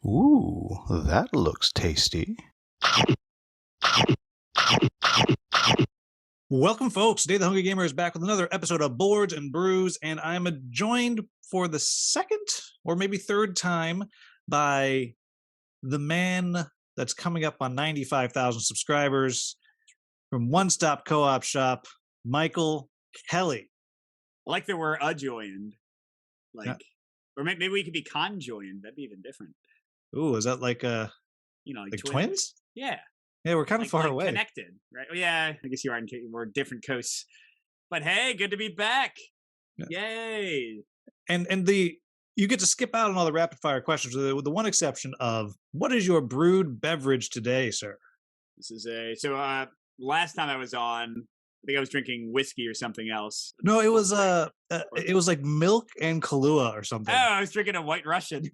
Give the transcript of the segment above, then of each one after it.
Ooh, that looks tasty. Welcome, folks. Today, the Hungry Gamer is back with another episode of Boards and Brews, and I'm joined for the second or maybe third time by the man that's coming up on 95,000 subscribers from One Stop Co-op Shop, Michael Kelley. Like that we're adjoined. Yeah. Or maybe we could be conjoined. That'd be even different. Ooh, is that like like twins? Yeah. Yeah, we're kind of far away. Connected, right? Well, yeah, I guess you are. We're different coasts. But hey, good to be back. Yeah. Yay. And you get to skip out on all the rapid fire questions with the one exception of, what is your brewed beverage today, sir? This is last time I was on, I think I was drinking whiskey or something else. No, it was like milk and Kahlua or something. Oh, I was drinking a White Russian.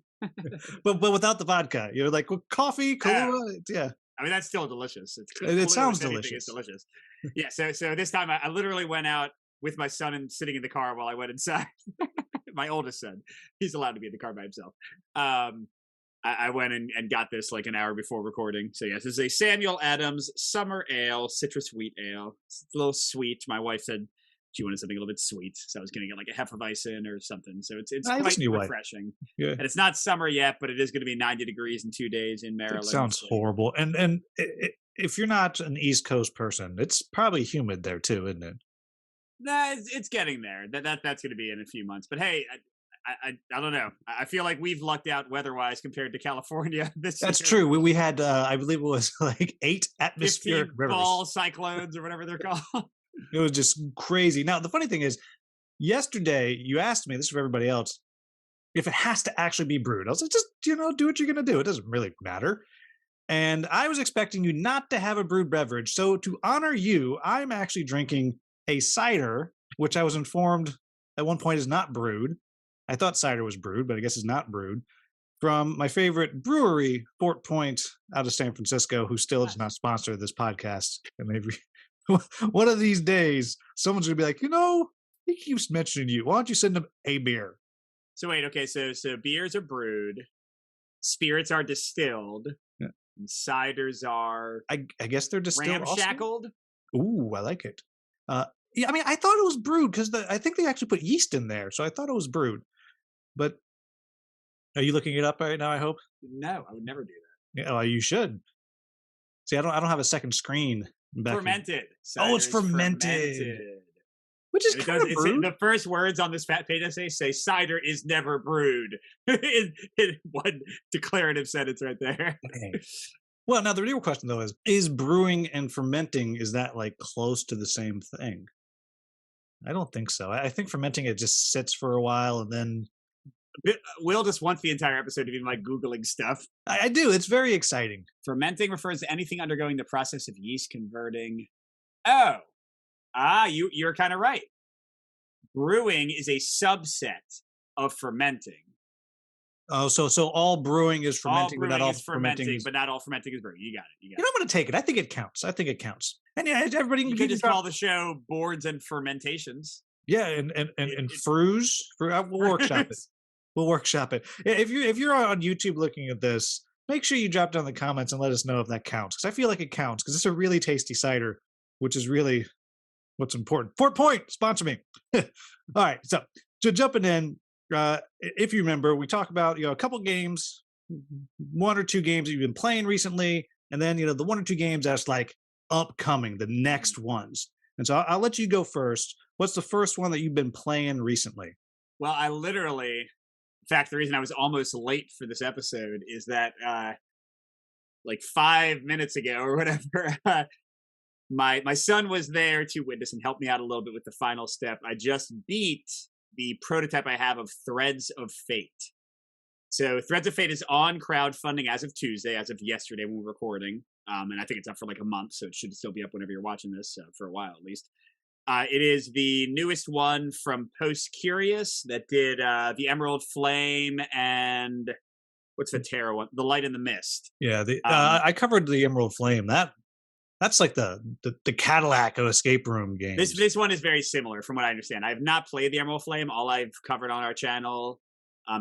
but without the vodka. You're like, well, coffee, Kahlua, yeah. I mean, that's still delicious. It sounds delicious. It's delicious. Yeah. So this time I literally went out with my son and sitting in the car while I went inside. My oldest son, he's allowed to be in the car by himself. I went and got this like an hour before recording. So yes, this is a Samuel Adams Summer Ale, citrus wheat ale. It's a little sweet. My wife said she wanted something a little bit sweet, so I was going to get like a Hefeweizen or something. So it's quite refreshing. Yeah. And it's not summer yet, but it is going to be 90 degrees in 2 days in Maryland. It sounds horrible. And if you're not an East Coast person, it's probably humid there too, isn't it? Nah, it's getting there. That's going to be in a few months. But hey, I don't know. I feel like we've lucked out weather-wise compared to California this year. That's true. We had, I believe it was like 8 atmospheric rivers. Ball cyclones or whatever they're called. It was just crazy. Now, the funny thing is, yesterday you asked me, this is for everybody else, if it has to actually be brewed. I was like, just, do what you're going to do. It doesn't really matter. And I was expecting you not to have a brewed beverage. So to honor you, I'm actually drinking a cider, which I was informed at one point is not brewed. I thought cider was brewed, but I guess it's not brewed. From my favorite brewery, Fort Point, out of San Francisco, who still is not sponsored this podcast. And maybe one of these days, someone's going to be like, he keeps mentioning you. Why don't you send him a beer? So wait, okay, so beers are brewed, spirits are distilled, and ciders are... I guess they're distilled ramshackled? Also? Ooh, I like it. Yeah, I mean, I thought it was brewed because I think they actually put yeast in there, so I thought it was brewed. But are you looking it up right now, I hope? No, I would never do that. Yeah, well, you should. See, I don't have a second screen. Fermented. It's fermented. Which is kind of brewed. The first words on this fat page say cider is never brewed. in one declarative sentence right there. Okay. Well, now the real question though is brewing and fermenting, is that like close to the same thing? I don't think so. I think fermenting, it just sits for a while and then... Will just wants the entire episode to be like Googling stuff. I do. It's very exciting. Fermenting refers to anything undergoing the process of yeast converting. You're kind of right. Brewing is a subset of fermenting. Oh, so all brewing is fermenting, but not all fermenting. But not all fermenting is brewing. You got it. I'm going to take it. I think it counts. And yeah, everybody can just call the show Boards and Fermentations. Yeah, and Frews. We'll workshop it. We'll workshop it. If you're on YouTube looking at this, make sure you drop down the comments and let us know if that counts, because I feel like it counts, because it's a really tasty cider, which is really what's important. Fort Point, sponsor me. All right, so jumping in, if you remember, we talk about a couple games, 1 or 2 games that you've been playing recently, and then the 1 or 2 games that's like upcoming, the next ones. And so I'll let you go first. What's the first one that you've been playing recently? Well, I literally... In fact, the reason I was almost late for this episode is that like 5 minutes ago or whatever, my son was there to witness and help me out a little bit with the final step. I just beat the prototype I have of Threads of Fate. So Threads of Fate is on crowdfunding as of Tuesday, as of yesterday when we're recording. And I think it's up for like a month, so it should still be up whenever you're watching this, for a while at least. It is the newest one from Post Curious that did the Emerald Flame and what's the Terra one? The Light and the Mist. Yeah, I covered the Emerald Flame. That's like the Cadillac of escape room games. This one is very similar from what I understand. I have not played the Emerald Flame. All I've covered on our channel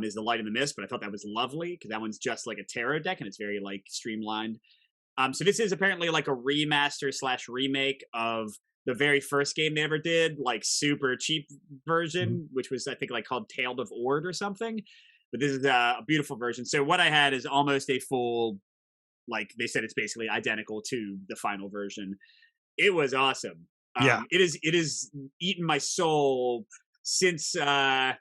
is the Light and the Mist, but I thought that was lovely because that one's just like a tarot deck and it's very like streamlined. So this is apparently like a remaster slash remake of the very first game they ever did, like super cheap version, which was I think like called Tale of Ord or something. But this is a beautiful version. So what I had is almost a full, like they said, it's basically identical to the final version. It was awesome. Yeah. It is eaten my soul since Friday,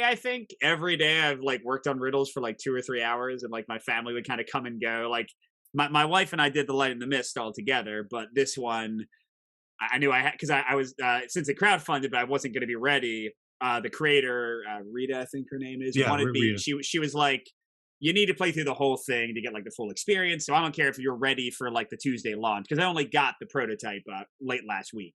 I think. Every day I've like worked on riddles for like 2 or 3 hours, and like my family would kind of come and go. Like my wife and I did the Light and the Mist all together, but this one I knew I had because I was since it crowdfunded, but I wasn't going to be ready. The creator, Rita, I think her name is, Yeah, wanted me. Rita. She was like, you need to play through the whole thing to get like the full experience. So I don't care if you're ready for like the Tuesday launch because I only got the prototype late last week.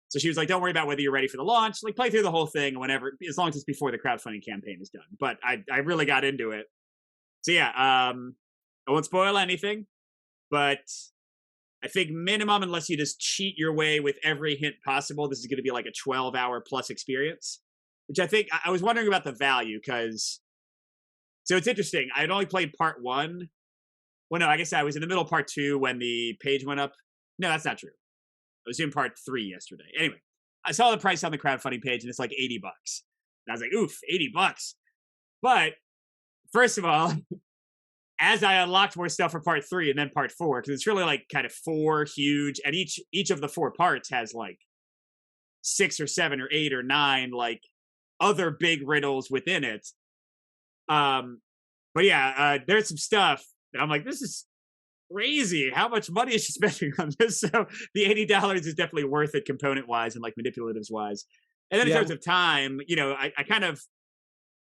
So she was like, don't worry about whether you're ready for the launch. Like play through the whole thing whenever, as long as it's before the crowdfunding campaign is done. But I really got into it. So yeah, I won't spoil anything, but I think minimum, unless you just cheat your way with every hint possible, this is going to be like a 12-hour plus experience, which I think I was wondering about the value because, so it's interesting. I had only played part 1. Well, no, I guess I was in the middle of part 2 when the page went up. No, that's not true. I was in part 3 yesterday. Anyway, I saw the price on the crowdfunding page and it's like $80. And I was like, oof, $80. But first of all, as I unlocked more stuff for part 3 and then part 4, because it's really like kind of 4 huge, and each of the 4 parts has like 6 or 7 or 8 or 9 like other big riddles within it. But yeah, there's some stuff that I'm like, this is crazy. How much money is she spending on this? So the $80 is definitely worth it component wise and like manipulatives wise. And then in terms of time, you know, I kind of,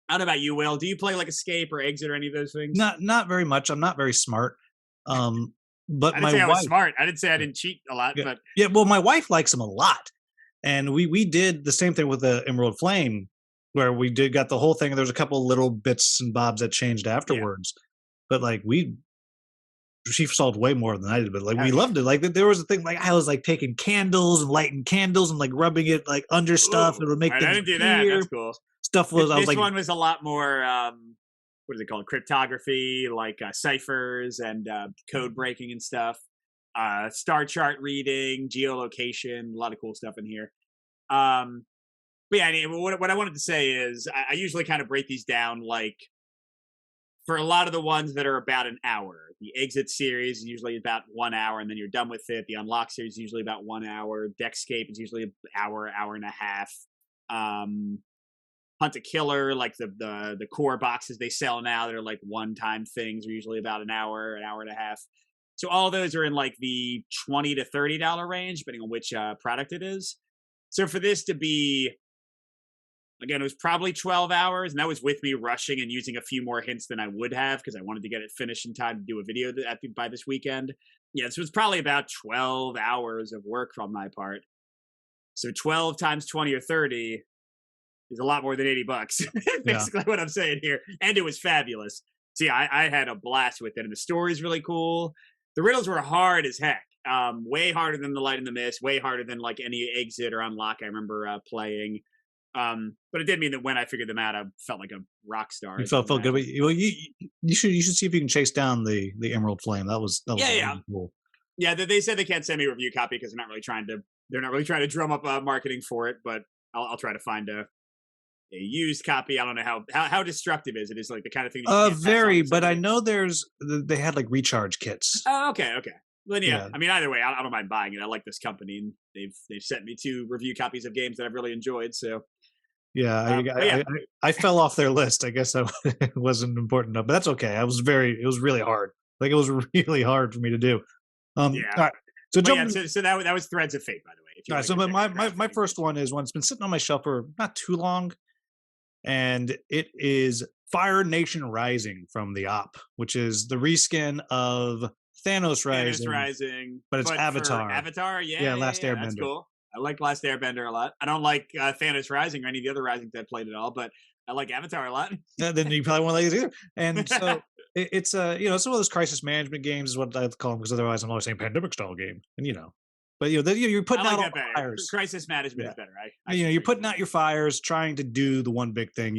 I don't know about you, Will. Do you play like Escape or Exit or any of those things? Not very much. I'm not very smart. But I didn't my say I was wife, smart. I didn't say I didn't cheat a lot, but yeah, well, my wife likes them a lot, and we did the same thing with the Emerald Flame, where we got the whole thing. And there's a couple little bits and bobs that changed afterwards, but like she solved way more than I did, but like we loved it. Like there was a thing like I was like taking candles and lighting candles and like rubbing it like under stuff. It would make things I didn't do that. That's cool. Stuff was I was this like, one was a lot more what is it called, cryptography, like ciphers and code breaking and stuff, star chart reading, geolocation, a lot of cool stuff in here. But yeah, I mean, what I wanted to say is I usually kind of break these down like for a lot of the ones that are about an hour. The Exit series is usually about 1 hour and then you're done with it. The Unlock series is usually about 1 hour. Deckscape is usually an hour, hour and a half. Hunt a Killer, like the core boxes they sell now, they're like one-time things, are usually about an hour and a half. So all those are in like the $20 to $30 range, depending on which product it is. So for this to be, again, it was probably 12 hours, and that was with me rushing and using a few more hints than I would have because I wanted to get it finished in time to do a video by this weekend. Yeah, so it's probably about 12 hours of work on my part. So 12 times 20 or 30 is a lot more than $80. Basically what I'm saying here. And it was fabulous. See, I had a blast with it, and the story's really cool. The riddles were hard as heck. Way harder than the Light and the Mist, way harder than like any Exit or Unlock I remember playing. But it did mean that when I figured them out, I felt like a rock star. You felt good. Well, you should see if you can chase down the Emerald Flame. That was really cool. Yeah, they said they can't send me a review copy because they're not really trying to drum up marketing for it. But I'll try to find a used copy. I don't know how destructive is it. Is like the kind of thing. Very, but I know they had like recharge kits. Oh, okay. Then yeah, I mean, either way, I don't mind buying it. I like this company, and they've sent me 2 review copies of games that I've really enjoyed. So yeah, I fell off their list. I guess it wasn't important enough, but that's okay. It was really hard. Like it was really hard for me to do. All right. So that was Threads of Fate, by the way. All right, so my first one is one that's been sitting on my shelf for not too long, and it is Fire Nation Rising from the Op, which is the reskin of Thanos Rising, but it's Avatar. Avatar, Last Airbender. That's cool. I like Last Airbender a lot. I don't like Thanos Rising or any of the other Risings I've played at all, but I like Avatar a lot. Then you probably won't like it either. And so it's it's one of those crisis management games is what I call them, because otherwise I'm always saying pandemic style game, and but you're putting out all the fires. Crisis management is better, right? You're putting out your fires, trying to do the one big thing,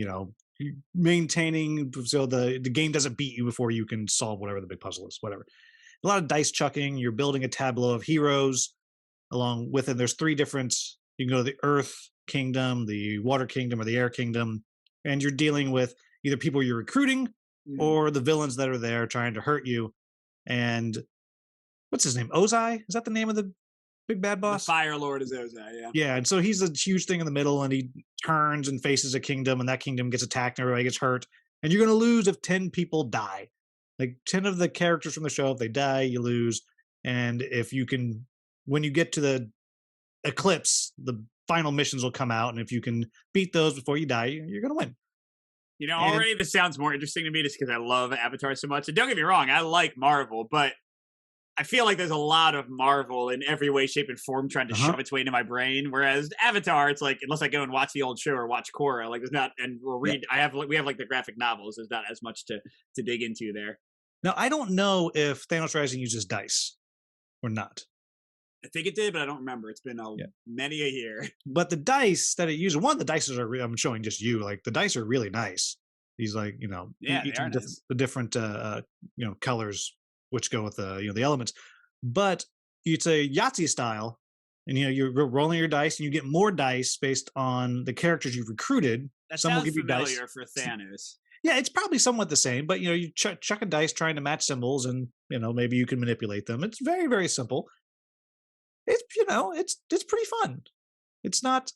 maintaining so the game doesn't beat you before you can solve whatever the big puzzle is, whatever. A lot of dice chucking. You're building a tableau of heroes. Along with it, there's three different. You can go to the Earth Kingdom, the Water Kingdom, or the Air Kingdom, and you're dealing with either people you're recruiting Mhm. or the villains that are there trying to hurt you. And what's his name? Ozai? Is that the name of the big bad The boss? Fire Lord is Ozai, yeah. Yeah, and so he's a huge thing in the middle, and he turns and faces a kingdom, and that kingdom gets attacked, and everybody gets hurt. And you're going to lose if 10 people die. Like 10 of the characters from the show, if they die, you lose. And if you can, when you get to the eclipse, the final missions will come out, and if you can beat those before you die, you're going to win. You know, And already this sounds more interesting to me just because I love Avatar so much. And don't get me wrong, I like Marvel, but I feel like there's a lot of Marvel in every way, shape, and form trying to uh-huh, shove its way into my brain. Whereas Avatar, it's like unless I go and watch the old show or watch Korra, like there's not and we'll yeah. read. I have we have like the graphic novels. There's not as much to dig into there. Now, I don't know if Thanos Rising uses dice or not. I think it did, but I don't remember. It's been Yeah. many a year. But the dice that it uses, one of the dice are, I'm showing just you, like the dice are really nice. These like, Yeah, they each are of nice. the different, colors which go with the, the elements. But it's a Yahtzee style, and you're rolling your dice, and you get more dice based on the characters you've recruited. That Some will sounds give you dice. familiar for Thanos. Yeah, it's probably somewhat the same, but you chuck a dice trying to match symbols, and maybe you can manipulate them. It's very very simple. It's pretty fun. It's not.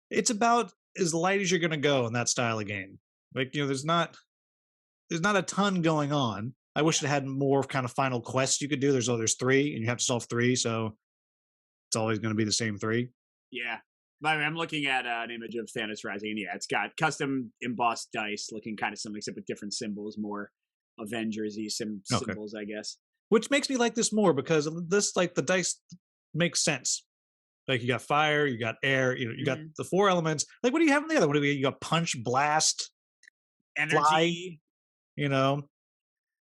It's about as light as you're going to go in that style of game. Like there's not a ton going on. I wish Yeah, it had more kind of final quests you could do. There's three, and you have to solve three, so it's always going to be the same three. yeah. By the way, I'm looking at an image of Thanos Rising, and yeah, it's got custom embossed dice, looking kind of similar, except with different symbols, more Avengers-y Okay, symbols, I guess. which makes me like this more because this like the dice makes sense. Like you got fire, you got air, you got Mhm. the four elements. Like what do you have in the other? What do you got? Punch, blast, fly. Energy, You know,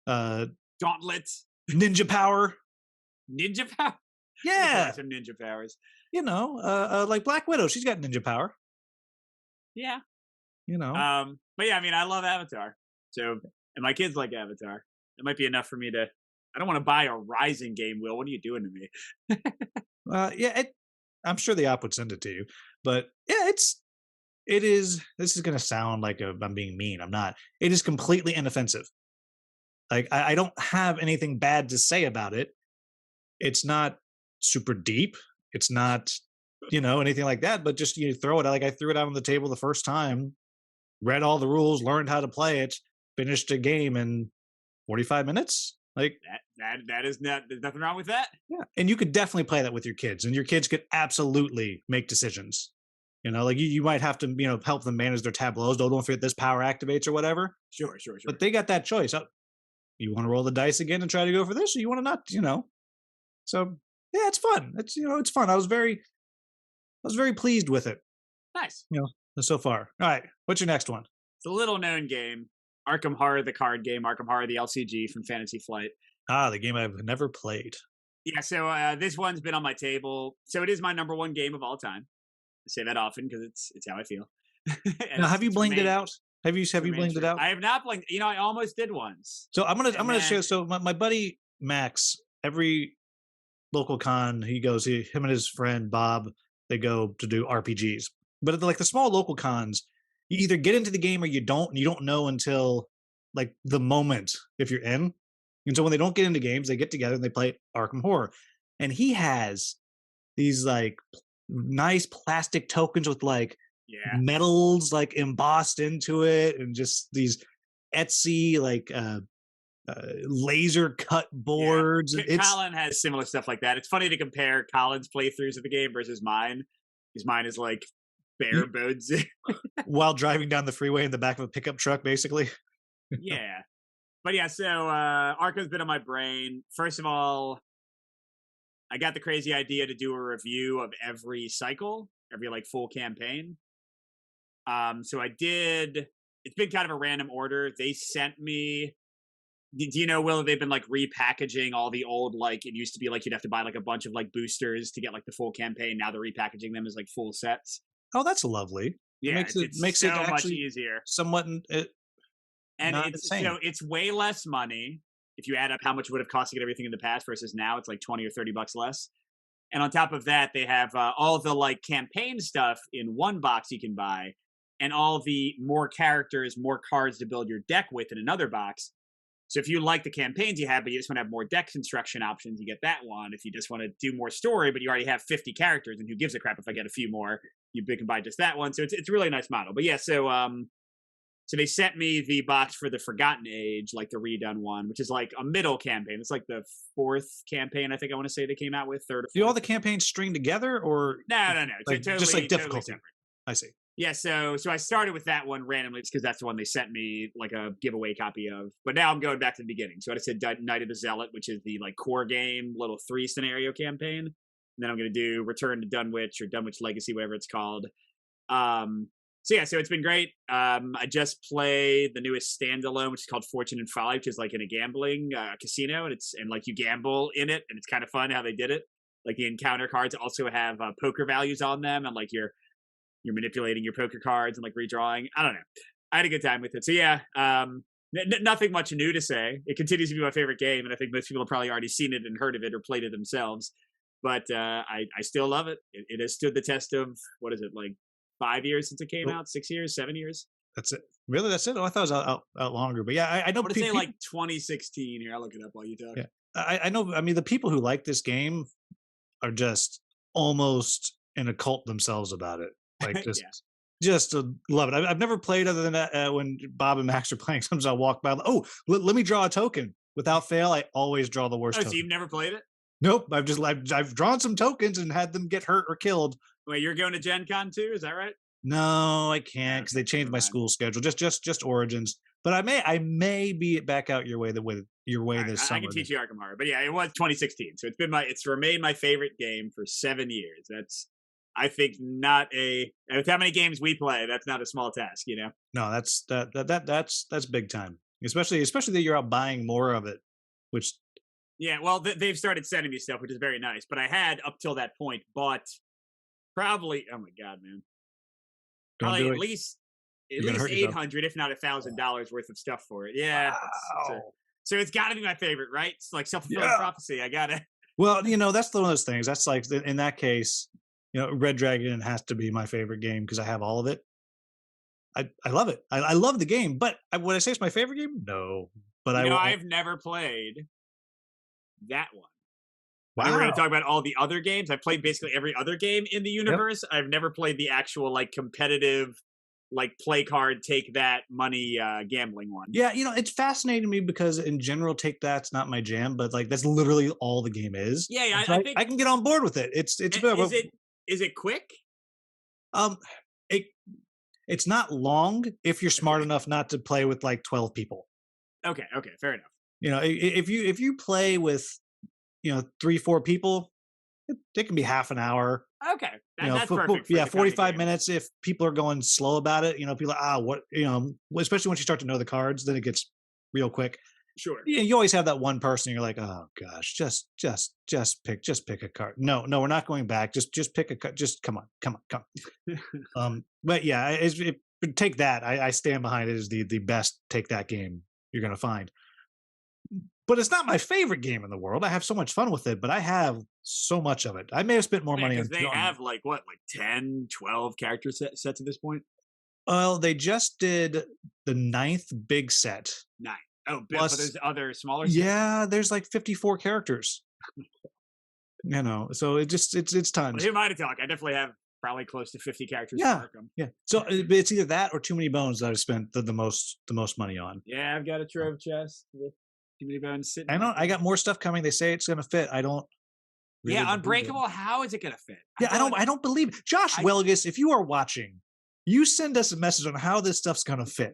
uh, gauntlet, ninja power. ninja power. I could probably Yeah, some ninja powers. like Black Widow, she's got ninja power. Yeah. You know, But yeah, I mean, I love Avatar. So, and my kids like Avatar. It might be enough for me to. I don't want to buy a Rising game, Will. What are you doing to me? yeah. I'm sure the app would send it to you, but yeah, it is. This is gonna sound like I'm being mean. I'm not. It is completely inoffensive. Like I don't have anything bad to say about it. It's not super deep. It's not anything like that. But just you throw it out. Like I threw it out on the table the first time, read all the rules, learned how to play it, finished a game in 45 minutes. Like, That is not. There's nothing wrong with that. yeah. And you could definitely play that with your kids, and your kids could absolutely make decisions. Like you might have to, help them manage their tableaus. Don't forget this power activates or whatever. Sure, sure, sure. But they got that choice. Oh, you want to roll the dice again and try to go for this, or you want to not. So yeah, it's fun. It's fun. I was very pleased with it. Nice. You know, so far. All right, what's your next one? It's a little known game. Arkham Horror, the card game. Arkham Horror, the LCG from Fantasy Flight. Ah, the game I've never played. Yeah, so this one's been on my table. So it is my number one game of all time. I say that often because it's how I feel. And Now, have you it's blinged it remained out? Have you it's remained blinged it true. out? I have not blinked. I almost did once, So I'm and gonna share. then So my buddy Max, every local con he goes, him and his friend Bob, they go to do RPGs. But at the small local cons, you either get into the game or you don't, and you don't know until like the moment if you're in. And so when they don't get into games, they get together and they play Arkham Horror. And he has these like nice plastic tokens with like yeah, metals like embossed into it, and just these Etsy like laser cut yeah. boards. It's Colin has similar stuff like that. It's funny to compare Colin's playthroughs of the game versus mine, because mine is like bare you, bones. while driving down the freeway in the back of a pickup truck, basically. Yeah, but yeah. So Arkham's been on my brain. First of all, I got the crazy idea to do a review of every cycle, every like full campaign. So I did. It's been kind of a random order. They sent me. Do you know, Will? They've been like repackaging all the old, like it used to be like you'd have to buy like a bunch of like boosters to get like the full campaign. Now they're repackaging them as like full sets. Oh, that's lovely. Yeah, it's Makes it so much actually easier. somewhat And not insane. it's way less money if you add up how much it would have cost to get everything in the past versus now it's like 20 or 30 bucks less. And on top of that, they have all the like campaign stuff in one box you can buy, and all the more characters, more cards to build your deck with in another box. So if you like the campaigns you have, but you just want to have more deck construction options, you get that one. If you just want to do more story, but you already have 50 characters, and who gives a crap if I get a few more, you can buy just that one. So it's a really nice model. But yeah, so they sent me the box for the Forgotten Age, like the redone one, which is like a middle campaign. It's like the fourth campaign I think I want to say they came out with, third or Do all fourth. the campaigns string together, or No. like just Totally, like totally difficulty? separate. I see. Yeah, so I started with that one randomly just because that's the one they sent me like a giveaway copy of. But now I'm going back to the beginning. So I just said Night of the Zealot, which is the like core game, little 3 scenario campaign. And then I'm gonna do Return to Dunwich or Dunwich Legacy, whatever it's called. So yeah, so it's been great. I just played the newest standalone, which is called Fortune and Folly, which is like in a gambling casino, and like you gamble in it, and it's kind of fun how they did it. Like the encounter cards also have poker values on them, and like you're manipulating your poker cards and like redrawing. I don't know. I had a good time with it. So yeah, nothing much new to say. It continues to be my favorite game, and I think most people have probably already seen it and heard of it or played it themselves. But I still love it. It has stood the test of, what is it, like 5 years since it came Well, out? 6 years? 7 years? that's it. Really, that's it. Oh, I thought it was out longer. But yeah, I I know want to say like 2016 here. I'll look it up while you talk. Yeah, I know. I mean, the people who like this game are just almost in a cult themselves about it. Like Yeah. just love it. I've never played other than that, when Bob and Max are playing. Sometimes I'll walk by. Oh, let me draw a token. Without fail, I always draw the worst Oh, so token. you've never played it? Nope. I've drawn some tokens and had them get hurt or killed. Wait, you're going to Gen Con too? Is that right? No, I can't because Okay, they changed never my mind. school schedule. Just Origins. But I may be it back out your way All right, this I summer. can teach you Arkham Horror, but yeah, it was 2016, so it's remained my favorite game for 7 years. That's, I think, not a, with how many games we play, that's not a small task, you know. No, that's big time. Especially that you're out buying more of it, which Yeah, well, they've started sending me stuff, which is very nice. But I had up till that point bought probably, oh my god, man, don't probably do at it. least You're gonna hurt yourself. 800, if not $1,000 worth of stuff for it. Yeah, Wow. so it's got to be my favorite, right? It's like self-fulfilling Yeah. prophecy. I got it. Well, that's one of those things. That's like in that case, Red Dragon has to be my favorite game because I have all of it. I love it. I love the game, but would I say it's my favorite game? No, but I won't. I've never played that one. I know we're going Wow. to talk about all the other games. I've played basically every other game in the universe. I've never played the actual like competitive, like play card, take that money gambling one. Yeah, it's fascinating to me because in general, take that's not my jam, but like that's literally all the game is. Yeah, And so I think. I can get on board with it. It's Is it quick? um it it's not long if you're smart enough not to play with like 12 people. Okay, fair enough. If you play with 3-4 people, it can be half an hour. Okay, that's perfect. For Yeah, the kind of 45 game. minutes if people are going slow about it. People are, what, especially once you start to know the cards, then it gets real quick. Sure. Yeah, you always have that one person you're like, oh gosh, just pick a card. No, we're not going back. Just pick a card. Just come on. But yeah, take that. I stand behind it as the best take that game you're gonna find. But it's not my favorite game in the world. I have so much fun with it, but I have so much of it. I may have spent more money on because they have like what, like 10, 12 character sets at this point. Well, they just did the 9th big set. 9. Oh, but Plus- there's other smaller sets? Yeah, there's like 54 characters. So it's tons. Well, who am I to talk? I definitely have probably close to 50 characters. Yeah. For Arkham. Yeah. So it's either that or Too Many Bones that I've spent the most money on. Yeah, I've got a trove chest with Too Many Bones sitting. I got more stuff coming. They say it's going to fit. I don't. Really Yeah, believe it. Unbreakable. How is it going to fit? Yeah, I don't believe Josh Welgus. If you are watching, you send us a message on how this stuff's going to fit.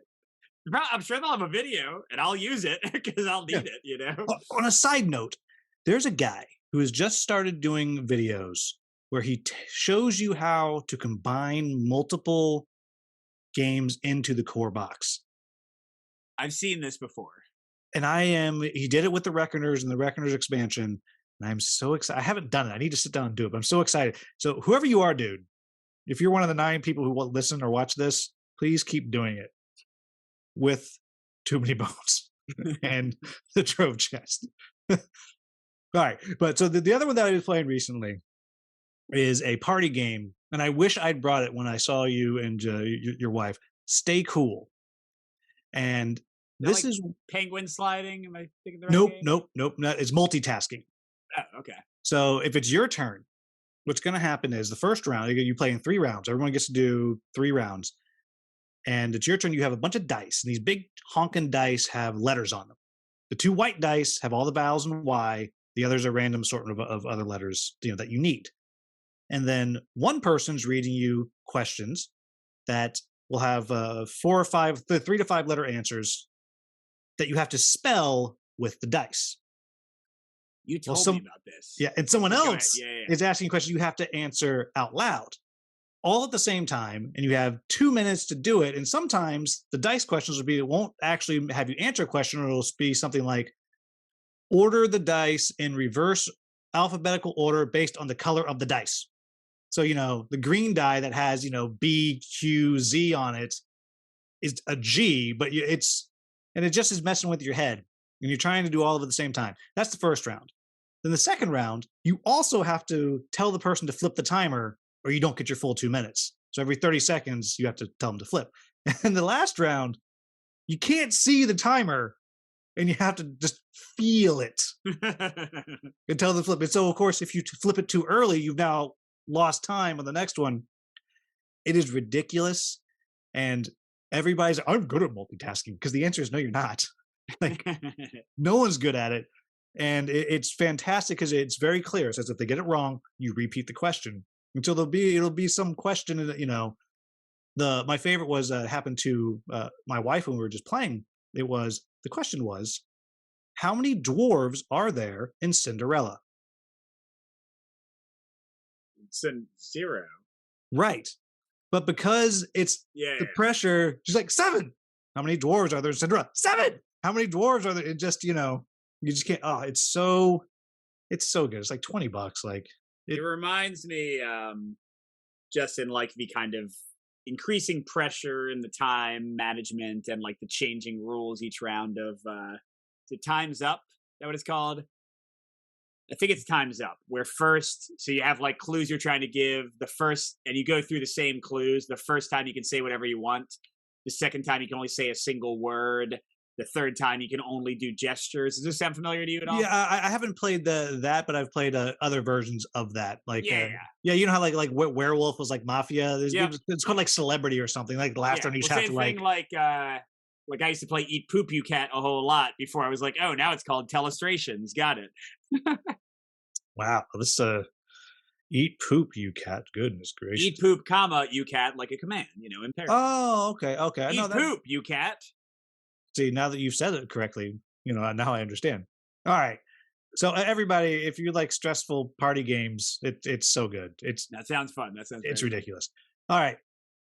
I'm sure they'll have a video, and I'll use it because I'll need it. On a side note, there's a guy who has just started doing videos where he shows you how to combine multiple games into the core box. I've seen this before. And he did it with the Reckoners and the Reckoners expansion. And I'm so excited. I haven't done it. I need to sit down and do it, but I'm so excited. So whoever you are, dude, if you're one of the 9 people who will listen or watch this, please keep doing it with Too Many Bones and the Trove Chest. All right, but so the other one that I was playing recently is a party game, and I wish I'd brought it when I saw you and your wife. Stay Cool, and this like is penguin sliding. Am I thinking the right nope, game? nope. Not, it's multitasking. Oh, okay. So if it's your turn, what's going to happen is the first round you play in 3 rounds. Everyone gets to do 3 rounds, and it's your turn. You have a bunch of dice, and these big honking dice have letters on them. The 2 white dice have all the vowels and Y. The others are random sort of other letters, that you need. And then one person's reading you questions that will have 4 or 5, 3 to 5 letter answers that you have to spell with the dice. You told me about this. Yeah, and someone else Yeah. is asking a question you have to answer out loud, all at the same time, and you have 2 minutes to do it. And sometimes the dice questions will be, it won't actually have you answer a question, or it'll be something like, order the dice in reverse alphabetical order based on the color of the dice. So, the green die that has, B, Q, Z on it is a G, but and it just is messing with your head. And you're trying to do all of it at the same time. That's the first round. Then the second round, you also have to tell the person to flip the timer, or you don't get your full 2 minutes. So every 30 seconds, you have to tell them to flip. And the last round, you can't see the timer, and you have to just feel it and tell them to flip it. So, of course, if you flip it too early, you've now lost time on the next one. It is ridiculous. And everybody's, I'm good at multitasking, because the answer is no, you're not. Like, no one's good at it. And it's fantastic because it's very clear. It says if they get it wrong, you repeat the question until it'll be some question that, my favorite was happened to my wife when we were just playing. The question was, how many dwarves are there in Cinderella? It's 0. Right. But because it's the pressure, she's like, 7. How many dwarves are there in Cinderella? 7. How many dwarves are there? It just, you just can't. Oh, it's so good. It's like $20. Like it reminds me, just in like the kind of increasing pressure in the time management and like the changing rules each round of the Time's Up. Is that what it's called? I think it's Time's Up, where first, so you have like clues you're trying to give. The first, and you go through the same clues. The first time you can say whatever you want. The second time you can only say a single word. The third time you can only do gestures. Does this sound familiar to you at all? Yeah, I haven't played that, but I've played other versions of that. Like, yeah. You know how like Werewolf was like Mafia. Yep. It's called like Celebrity or something. Like the last turn, you just have to like I used to play Eat Poop You Cat a whole lot before I was like, oh, now it's called Telestrations. Got it. Wow, this Eat Poop You Cat. Goodness gracious. Eat Poop, comma You Cat, like a command. Imperative. Oh, okay. Eat Poop You Cat. See, now that you've said it correctly, now I understand. All right. So everybody, if you like stressful party games, it's so good. That sounds fun. It's ridiculous. All right.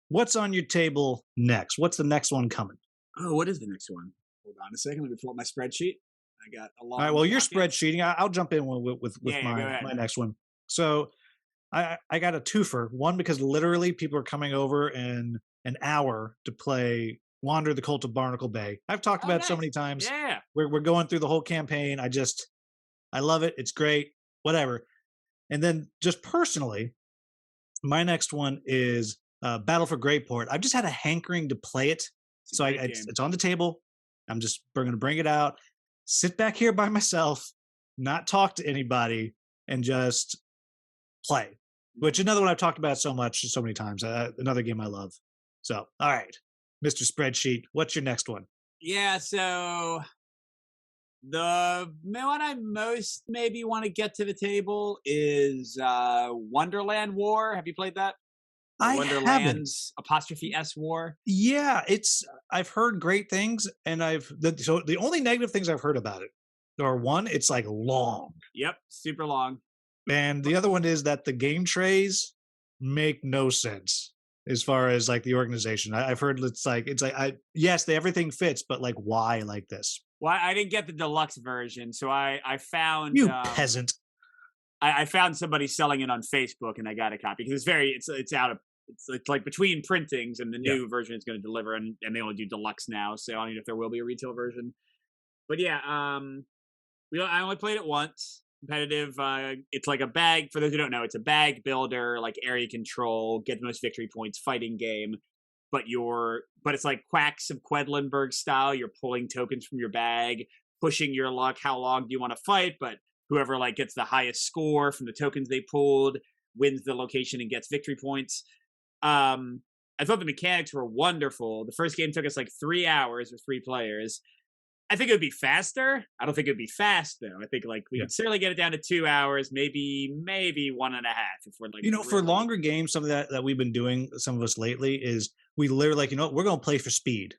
What's on your table next? What's the next one coming? Oh, what is the next one? Hold on a second. Let me pull up my spreadsheet. I got a lot. All right. Well, you're spreadsheeting. I'll jump in with my next one. So I got a twofer. One, because literally people are coming over in an hour to play Wander the Cult of Barnacle Bay. I've talked about it so many times. Yeah. We're going through the whole campaign. I love it. It's great. Whatever. And then just personally, my next one is Battle for Greyport. I've just had a hankering to play it. So it's on the table. I'm just going to bring it out, sit back here by myself, not talk to anybody, and just play. Which another one I've talked about so many times. Another game I love. So, all right. Mr. Spreadsheet, what's your next one? Yeah, so the one I most maybe want to get to the table is Wonderland War. Have you played that? Wonderland's ''S War. Yeah, I've heard great things, and so the only negative things I've heard about it are, one, it's like long. Yep, super long. And the other one is that the game trays make no sense as far as like the organization. I've heard yes, everything fits, but like why like this? Well, I didn't get the deluxe version, so I found peasant. I found somebody selling it on Facebook, and I got a copy because it's out of It's like between printings, and the Yeah. new version is going to deliver, and they only do deluxe now, so I don't know if there will be a retail version. But yeah, I only played it once. Competitive. It's like a bag. For those who don't know, it's a bag builder, like area control, get the most victory points, fighting game. But it's like Quacks of Quedlinburg style. You're pulling tokens from your bag, pushing your luck. How long do you want to fight? But whoever like gets the highest score from the tokens they pulled wins the location and gets victory points. I thought the mechanics were wonderful. The first game took us like 3 hours with 3 players. I think it would be faster. I don't think it would be fast though. I think like we could certainly get it down to 2 hours, maybe 1.5 if we're like For longer games, something that we've been doing, some of us lately, is we literally like, we're going to play for speed,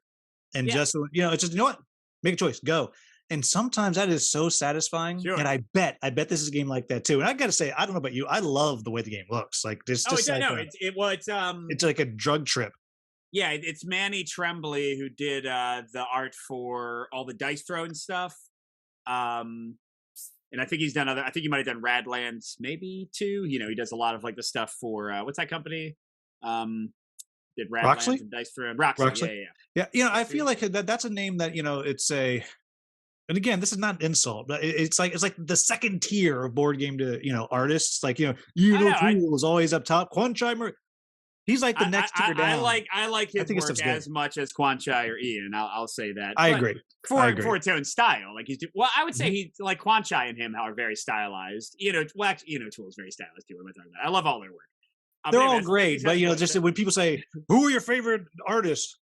and just it's just what, make a choice, go. And sometimes that is so satisfying. Sure. And I bet this is a game like that too. And I got to say, I don't know about you, I love the way the game looks. Like this, it's like a drug trip. Yeah, it's Manny Tremblay who did the art for all the dice throwing stuff. And I think he's done I think he might have done Radlands maybe too. He does a lot of like the stuff for what's that company? Did Radlands Roxley? and dice throwing. Roxley. Yeah. I feel like that's a name that, it's a, and again, this is not an insult, but it's like the second tier of board game to, artists. Like, Tool is always up top. Quanchai, he's like the next tier down. I like his work as much as Quanchai or Ian. I'll say that. I agree. For its own style, like I would say he's like Quanchai and him are very stylized. Tool is very stylized too. What am I talking about? I love all their work. They're all great, but just when people say, "Who are your favorite artists?"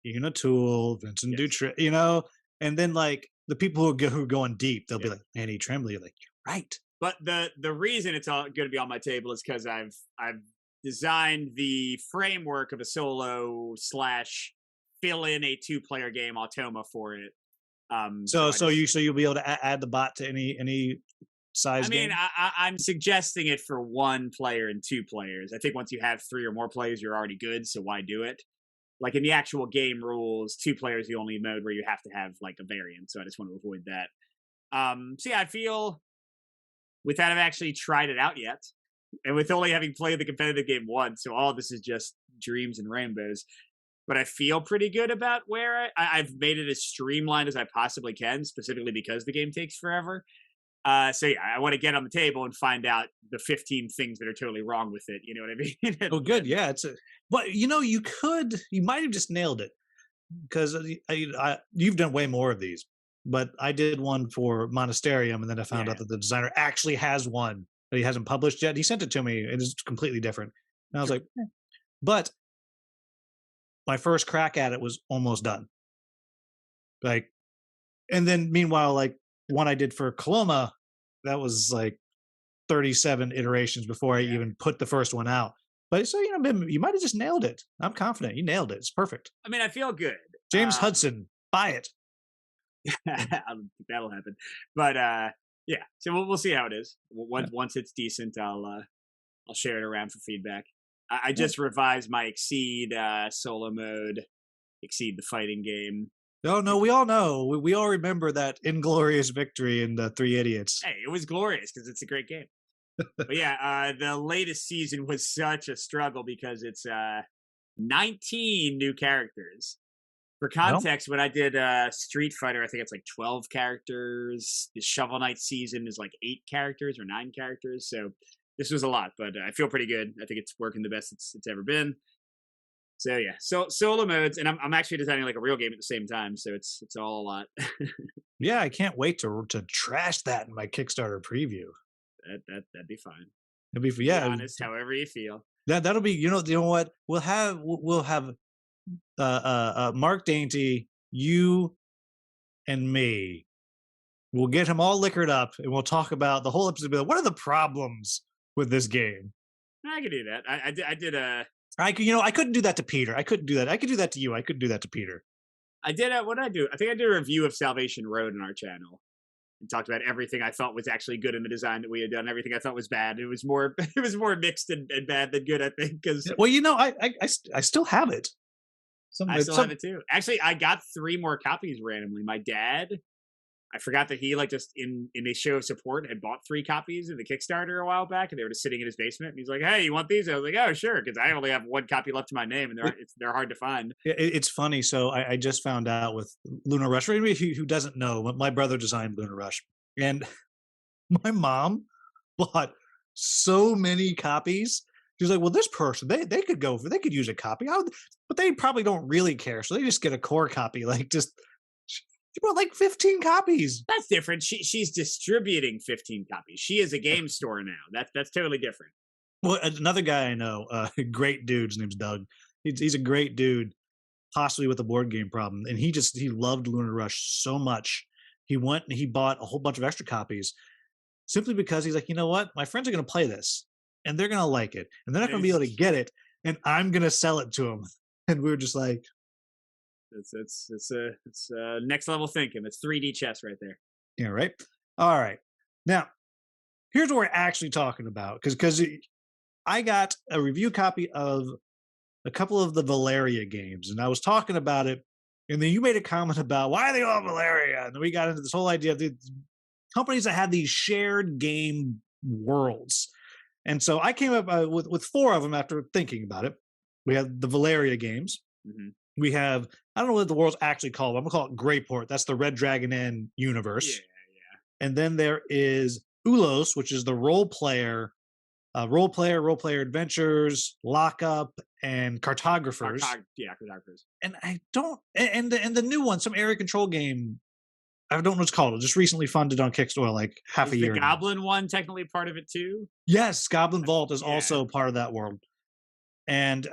Ian Tool, Vincent Dutrait, and then like the people who are going deep, they'll be like Manny Tremblay. You're like, you're right. But the reason it's all going to be on my table is because I've designed the framework of a solo / fill in a 2-player game automa for it. So you'll be able to add the bot to any size game? I'm suggesting it for 1 player and 2 players. I think once you have 3 or more players, you're already good. So why do it? Like in the actual game rules, 2 players is the only mode where you have to have like a variant. So I just want to avoid that. I feel without having actually tried it out yet, and with only having played the competitive game once, so all of this is just dreams and rainbows. But I feel pretty good about where I've made it as streamlined as I possibly can, specifically because the game takes forever. I want to get on the table and find out the 15 things that are totally wrong with it. You know what I mean? Oh, good. Yeah. But you might have just nailed it, because you've done way more of these, but I did one for Monasterium, and then I found out that the designer actually has one that he hasn't published yet. He sent it to me. It is completely different. And I was like, but my first crack at it was almost done. Like, and then meanwhile, like one I did for Coloma, that was like 37 iterations before I even put the first one out. But so, you might have just nailed it. I'm confident you nailed it. It's perfect. I feel good. James Hudson, buy it. That'll happen. But so we'll see how it is. Once it's decent, I'll share it around for feedback. I just revised my Exceed solo mode, Exceed the fighting game. Oh, no, we all know. We all remember that inglorious victory in the 3 Idiots. Hey, it was glorious because it's a great game. But the latest season was such a struggle because it's 19 new characters. For context, when I did Street Fighter, I think it's like 12 characters. The Shovel Knight season is like 8 characters or 9 characters. So this was a lot, but I feel pretty good. I think it's working the best it's ever been. So solo modes, and I'm actually designing like a real game at the same time, so it's all a lot. Yeah, I can't wait to trash that in my Kickstarter preview. That'd be fine. It'd be be honest, however you feel. That'll be you know what we'll have Mark Dainty, you, and me. We'll get him all liquored up, and we'll talk about the whole episode. What are the problems with this game? I could do that. I did a. I couldn't do that to Peter. I couldn't do that. I could do that to you. I couldn't do that to Peter. I did. What did I do? I think I did a review of Salvation Road on our channel and talked about everything I thought was actually good in the design that we had done. Everything I thought was bad. It was more mixed and bad than good, I think. Because I still have it. I still have it too. Actually, I got 3 more copies randomly. My dad I forgot that he like just in a show of support had bought 3 copies of the Kickstarter a while back, and they were just sitting in his basement. And he's like, "Hey, you want these?" I was like, "Oh, sure," because I only have 1 copy left to my name, and they're hard to find. It's funny. So I just found out with Lunar Rush. For anybody who doesn't know, my brother designed Lunar Rush, and my mom bought so many copies. She's like, "Well, this person they could use a copy, but they probably don't really care, so they just get a core copy." Like, just she bought like 15 copies. That's different. She's distributing 15 copies. She is a game store now. That's totally different. Well, another guy I know, great dude. His name's Doug. He's a great dude, possibly with a board game problem, and he loved Lunar Rush so much. He went and he bought a whole bunch of extra copies simply because he's like, you know what, my friends are going to play this, and they're going to like it, and they're not going to be able to get it, and I'm going to sell it to them. And we were just like, it's next level thinking. It's 3D chess right there. yeah, right. All right, now here's what we're actually talking about, because I got a review copy of a couple of the Valeria games, and I was talking about it, and then you made a comment about why they all Valeria, and then we got into this whole idea of the companies that have these shared game worlds. And so I came up with 4 of them after thinking about it. We have the Valeria games. Mm-hmm. We have, I don't know what the world's actually called. I'm gonna call it Greyport. That's the Red Dragon Inn universe. Yeah. And then there is Ulos, which is the role player adventures, lockup, and cartographers. Cartographers. And I don't, and the new one, some area control game. I don't know what it's called. It just recently funded on Kickstarter, like half a year. The Goblin one technically part of it too? Yes, Goblin Vault is also part of that world. And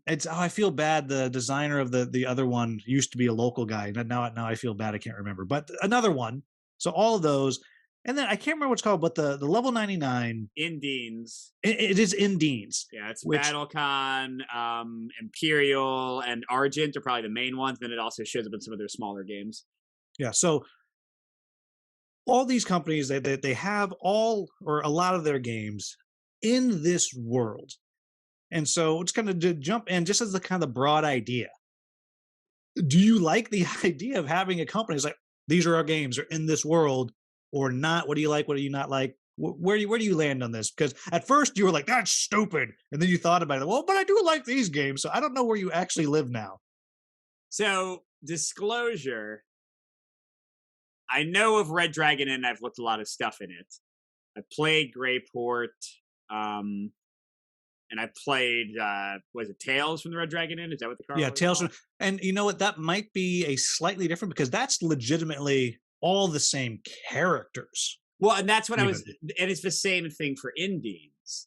it's I feel bad. The designer of the other one used to be a local guy. Now I feel bad. I can't remember. But another one. So all of those, and then I can't remember what it's called. But the level 99 Indines. It is Indines. Yeah, it's Battlecon, Imperial, and Argent are probably the main ones. Then it also shows up in some of their smaller games. Yeah. So all these companies, they have all or a lot of their games in this world. And so it's kind of jump in just as the kind of broad idea. Do you like the idea of having a company? It's like, these are our games, are in this world or not? What do you like? What do you not like? Where do you land on this? Because at first you were like, that's stupid. And then you thought about it. Well, but I do like these games. So I don't know where you actually live now. So disclosure, I know of Red Dragon Inn. I've looked a lot of stuff in it. I played Greyport. And I played, was it Tales from the Red Dragon Inn? Is that what the car was? Yeah, Tales from, and you know what? That might be a slightly different because that's legitimately all the same characters. Well, and that's what and it's the same thing for Indines.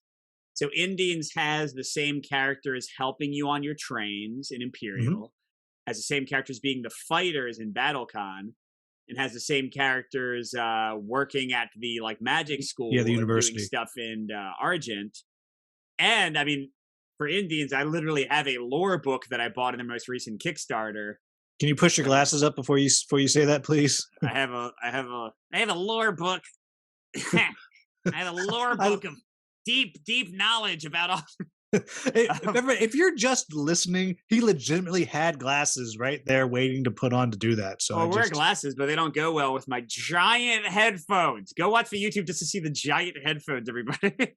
So Indines has the same characters helping you on your trains in Imperial, has the same characters being the fighters in Battlecon, and has the same characters working at the like magic school, the university, doing stuff in Argent. And I mean, for Indines, I literally have a lore book that I bought in the most recent Kickstarter. Can you push your glasses up before you say that, please? I have a lore book. I have a lore book of deep knowledge about all. If you're just listening, he legitimately had glasses right there waiting to put on to do that. So I wear glasses, but they don't go well with my giant headphones. Go watch the YouTube just to see the giant headphones, everybody.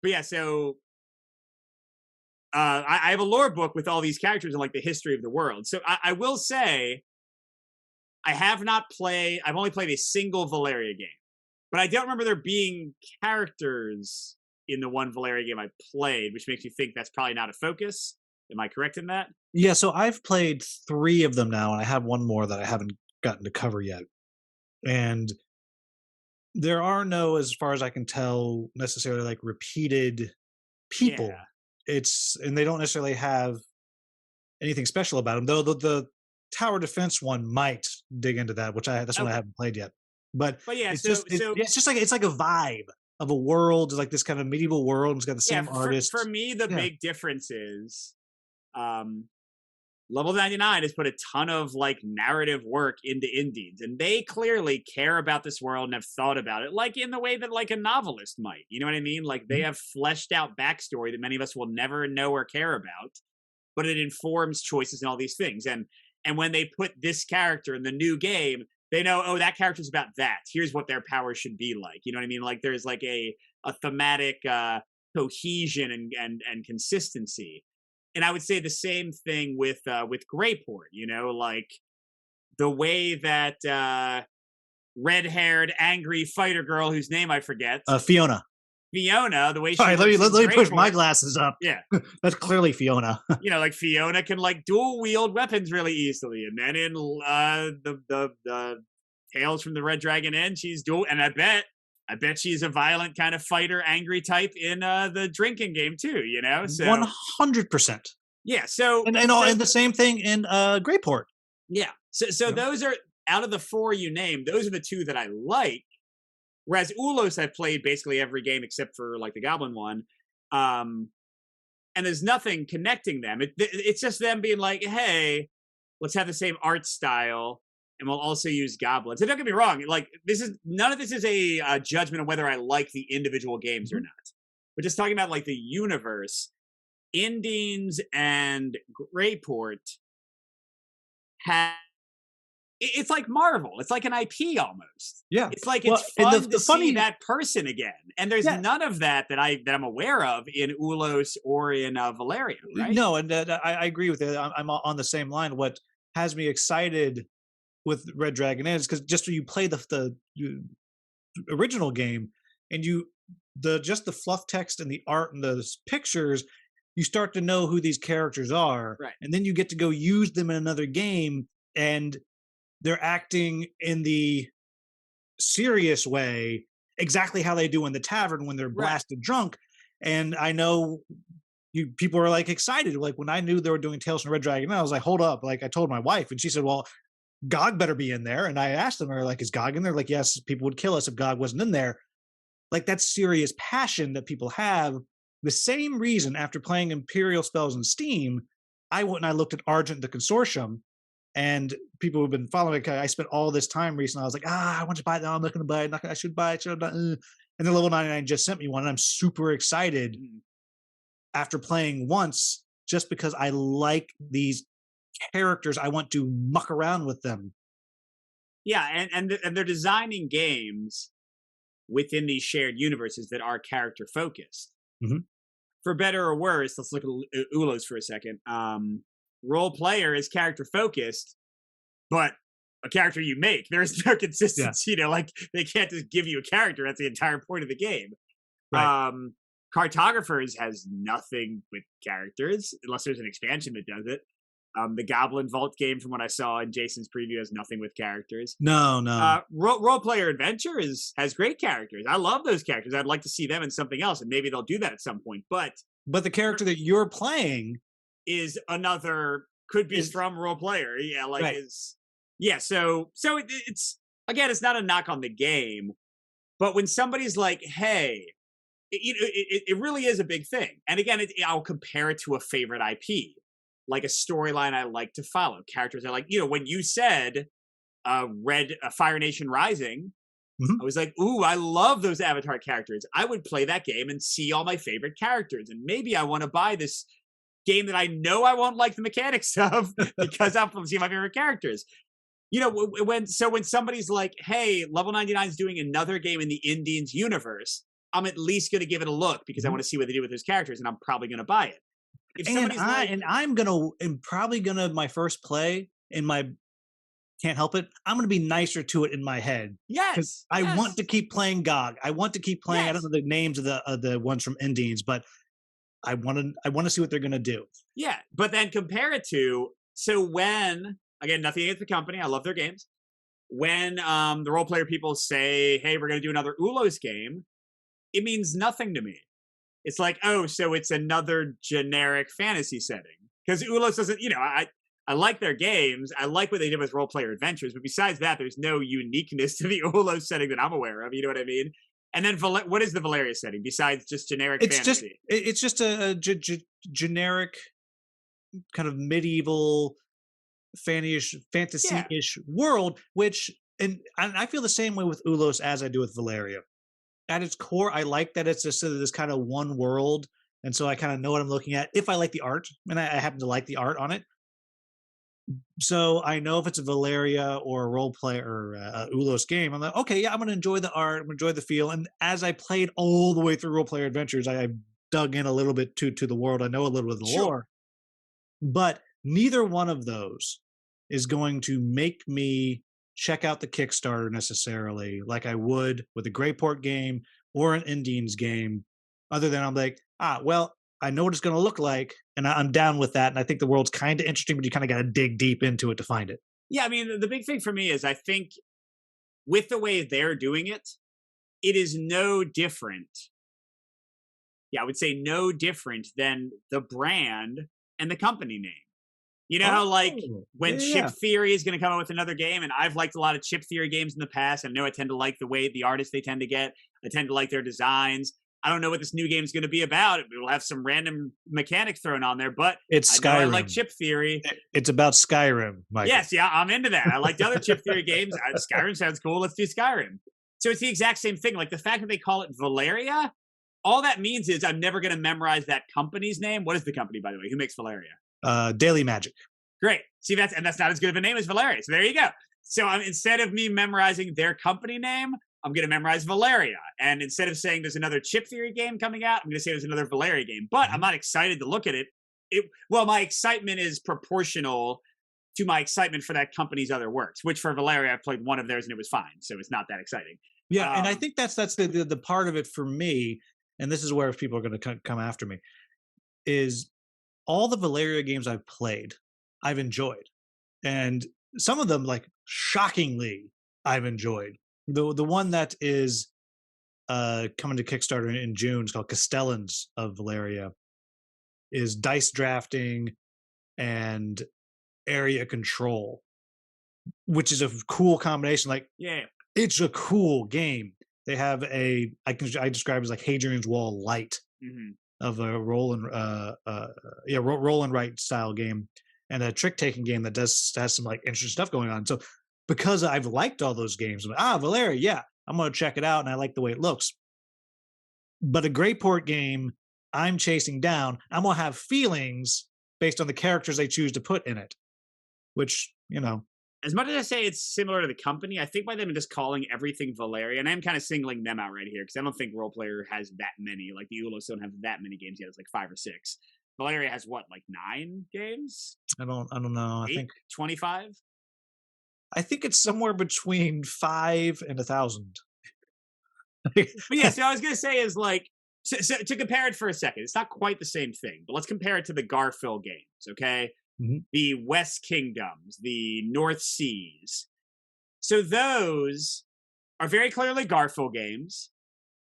But yeah, so I have a lore book with all these characters and like the history of the world. So I will say I've only played a single Valeria game, but I don't remember there being characters in the one Valeria game I played, which makes me think that's probably not a focus. Am I correct in that? Yeah, so I've played 3 of them now, and I have one more that I haven't gotten to cover yet. And there are no, as far as I can tell, necessarily like repeated people. Yeah. And they don't necessarily have anything special about them, though the tower defense one might dig into that, that's one I haven't played yet. But yeah, it's just like it's like a vibe of a world, like this kind of medieval world. It's got the same artist. For me, the big difference is Level 99 has put a ton of like narrative work into Indines, and they clearly care about this world and have thought about it, like in the way that like a novelist might. You know what I mean? Like they have fleshed out backstory that many of us will never know or care about, but it informs choices and all these things. And when they put this character in the new game, They know, oh, that character's about that. Here's what their power should be like. You know what I mean? Like there's like a thematic cohesion and consistency. And I would say the same thing with Greyport. You know, like the way that red-haired, angry fighter girl whose name I forget, Fiona. Fiona, the way she Sorry, let works me in push my Greyport, glasses up. yeah, That's clearly Fiona. you know, like Fiona can like dual wield weapons really easily, and then in the Tales from the Red Dragon Inn, she's dual, and I bet she's a violent kind of fighter, angry type in the drinking game too. You know, so 100%. yeah, so And the same thing in Greyport. yeah, so Yeah. those are out of the four you named, those are the two that I like. Whereas Ulos, I've played basically every game except for like the Goblin one. And there's nothing connecting them. It's just them being like, hey, let's have the same art style, and we'll also use goblins. And don't get me wrong, like none of this is a judgment of whether I like the individual games or not. We're just talking about like the universe. Indines and Greyport have. It's like Marvel. It's like an IP almost. Yeah. It's like Well, it's and fun the to funny- see that person again. And there's Yeah. none of that I'm aware of in Ulos or in Valeria, right? No, and I agree with it. I'm on the same line. What has me excited with Red Dragon is because just when you play the original game and just the fluff text and the art and the pictures, you start to know who these characters are, Right. and then you get to go use them in another game, and they're acting in the serious way, exactly how they do in the tavern when they're Right. blasted drunk. And I know people are like excited. Like when I knew they were doing Tales from Red Dragon, I was like, hold up. Like I told my wife, and she said, well, Gog better be in there. And I asked them, like, is Gog in there? Like, yes, people would kill us if Gog wasn't in there. Like that's serious passion that people have. The same reason after playing Imperial Spells in Steam, I went and I looked at Argent the Consortium, and people who've been following, I spent all this time recently. I was like, I want to buy it now. I'm not going to buy it. I should buy it. And then Level 99 just sent me one, and I'm super excited after playing once, just because I like these characters. I want to muck around with them. Yeah, and they're designing games within these shared universes that are character focused. Mhm. For better or worse, let's look at Ulos for a second. Role player is character focused, but a character you make, there's no consistency. You know, like they can't just give you a character. That's the entire point of the game. Right. Cartographers has nothing with characters unless there's an expansion that does it. The Goblin Vault game, from what I saw in Jason's preview, has nothing with characters. No. Role Player Adventure has great characters. I love those characters. I'd like to see them in something else, and maybe they'll do that at some point. But the character that you're playing is another, could be from Role Player. Yeah, like right. So it's again, it's not a knock on the game, but when somebody's like, hey, it really is a big thing. And again, I'll compare it to a favorite IP. Like a storyline I like to follow, characters I like. You know, when you said Fire Nation Rising, I was like, ooh, I love those Avatar characters. I would play that game and see all my favorite characters. And maybe I want to buy this game that I know I won't like the mechanics of because I'm seeing my favorite characters. You know, when somebody's like, hey, Level 99 is doing another game in the Indines universe, I'm at least going to give it a look because I want to see what they do with those characters, and I'm probably going to buy it. I'm probably gonna my first play in my can't help it. I'm gonna be nicer to it in my head. Yes, I want to keep playing Gog. I want to keep playing. Yes. I don't know the names of the ones from Indines, but I want to see what they're gonna do. Yeah, but then compare it to when again, nothing against the company. I love their games. When the role player people say, "Hey, we're gonna do another Ulos game," it means nothing to me. It's like, oh, so it's another generic fantasy setting. Because Ulos doesn't, you know, I like their games. I like what they did with Role Player Adventures. But besides that, there's no uniqueness to the Ulos setting that I'm aware of. You know what I mean? And then what is the Valeria setting besides just generic fantasy? It's just a generic kind of medieval fantasy-ish world, which, and I feel the same way with Ulos as I do with Valeria. At its core, I like that it's just this kind of one world, and so I kind of know what I'm looking at. If I like the art, and I happen to like the art on it, So I know if it's a Valeria or a role play or a Ulos game, I'm like, okay, yeah, I'm gonna enjoy the art, I'm gonna enjoy the feel. And as I played all the way through Role Player Adventures, I dug in a little bit to the world. I know a little bit of the Sure. lore, but neither one of those is going to make me check out the Kickstarter necessarily, like I would with a Greyport game or an Indines game. Other than I'm like, well, I know what it's going to look like, and I'm down with that. And I think the world's kind of interesting, but you kind of got to dig deep into it to find it. Yeah, I mean, the big thing for me is I think with the way they're doing it, it is no different. Yeah, I would say no different than the brand and the company name. You know how like Oh, when yeah, Chip yeah. Theory is going to come out with another game, and I've liked a lot of Chip Theory games in the past. I know I tend to like the way the artists they tend to get. I tend to like their designs. I don't know what this new game is going to be about. It will have some random mechanic thrown on there, but It's I know I like Skyrim. Chip Theory. It's about Skyrim, Michael. Yes, yeah, I'm into that. I like the other Chip Theory games. Skyrim sounds cool. Let's do Skyrim. So it's the exact same thing. Like the fact that they call it Valeria, all that means is I'm never going to memorize that company's name. What is the company, by the way? Who makes Valeria? Daily Magic. Great. See, that's not as good of a name as Valeria. So there you go. So instead of me memorizing their company name, I'm going to memorize Valeria. And instead of saying there's another Chip Theory game coming out, I'm going to say there's another Valeria game. But I'm not excited to look at it. Well, my excitement is proportional to my excitement for that company's other works, which for Valeria, I played one of theirs and it was fine. So it's not that exciting. Yeah, and I think that's the part of it for me, and this is where people are going to come after me, is all the Valeria games I've played, I've enjoyed, and some of them like shockingly I've enjoyed. The one that is coming to Kickstarter in June is called Castellans of Valeria, is dice drafting and area control, which is a cool combination. Like Yeah. it's a cool game. They have I describe it as like Hadrian's Wall light Hmm. of a roll and write style game, and a trick taking game that has some like interesting stuff going on. So because I've liked all those games, I'm like, Valeria, yeah, I'm gonna check it out, and I like the way it looks. But a Greyport game, I'm chasing down. I'm gonna have feelings based on the characters they choose to put in it, which As much as I say it's similar to the company, I think by them just calling everything Valeria, and I'm kind of singling them out right here because I don't think Role Player has that many. Like the Ulos don't have that many games yet. It's like 5 or 6. Valeria has what, like 9 games? I don't know. 8? 25? I think it's somewhere between 5 and 1,000. But yeah, so I was gonna say is like so to compare it for a second, it's not quite the same thing, but let's compare it to the Garfield games, okay? Mhm. The West Kingdoms, the North Seas. So those are very clearly Garfield games.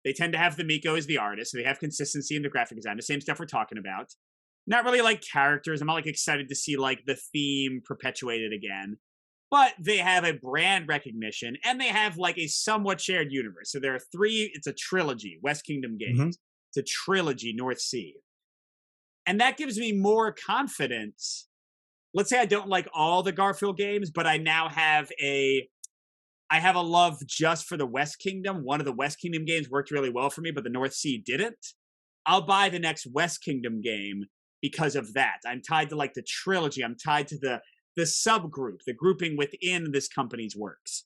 They tend to have the Miko as the artist, so they have consistency in the graphic design, the same stuff we're talking about. Not really like characters. I'm not like excited to see like the theme perpetuated again. But they have a brand recognition and they have like a somewhat shared universe. So there are 3, it's a trilogy, West Kingdom games. Mhm. It's a trilogy, North Sea. And that gives me more confidence. Let's say I don't like all the Garfield games, but I now have a love just for the West Kingdom. One of the West Kingdom games worked really well for me, but the North Sea didn't. I'll buy the next West Kingdom game because of that. I'm tied to like the trilogy. I'm tied to the subgroup, the grouping within this company's works.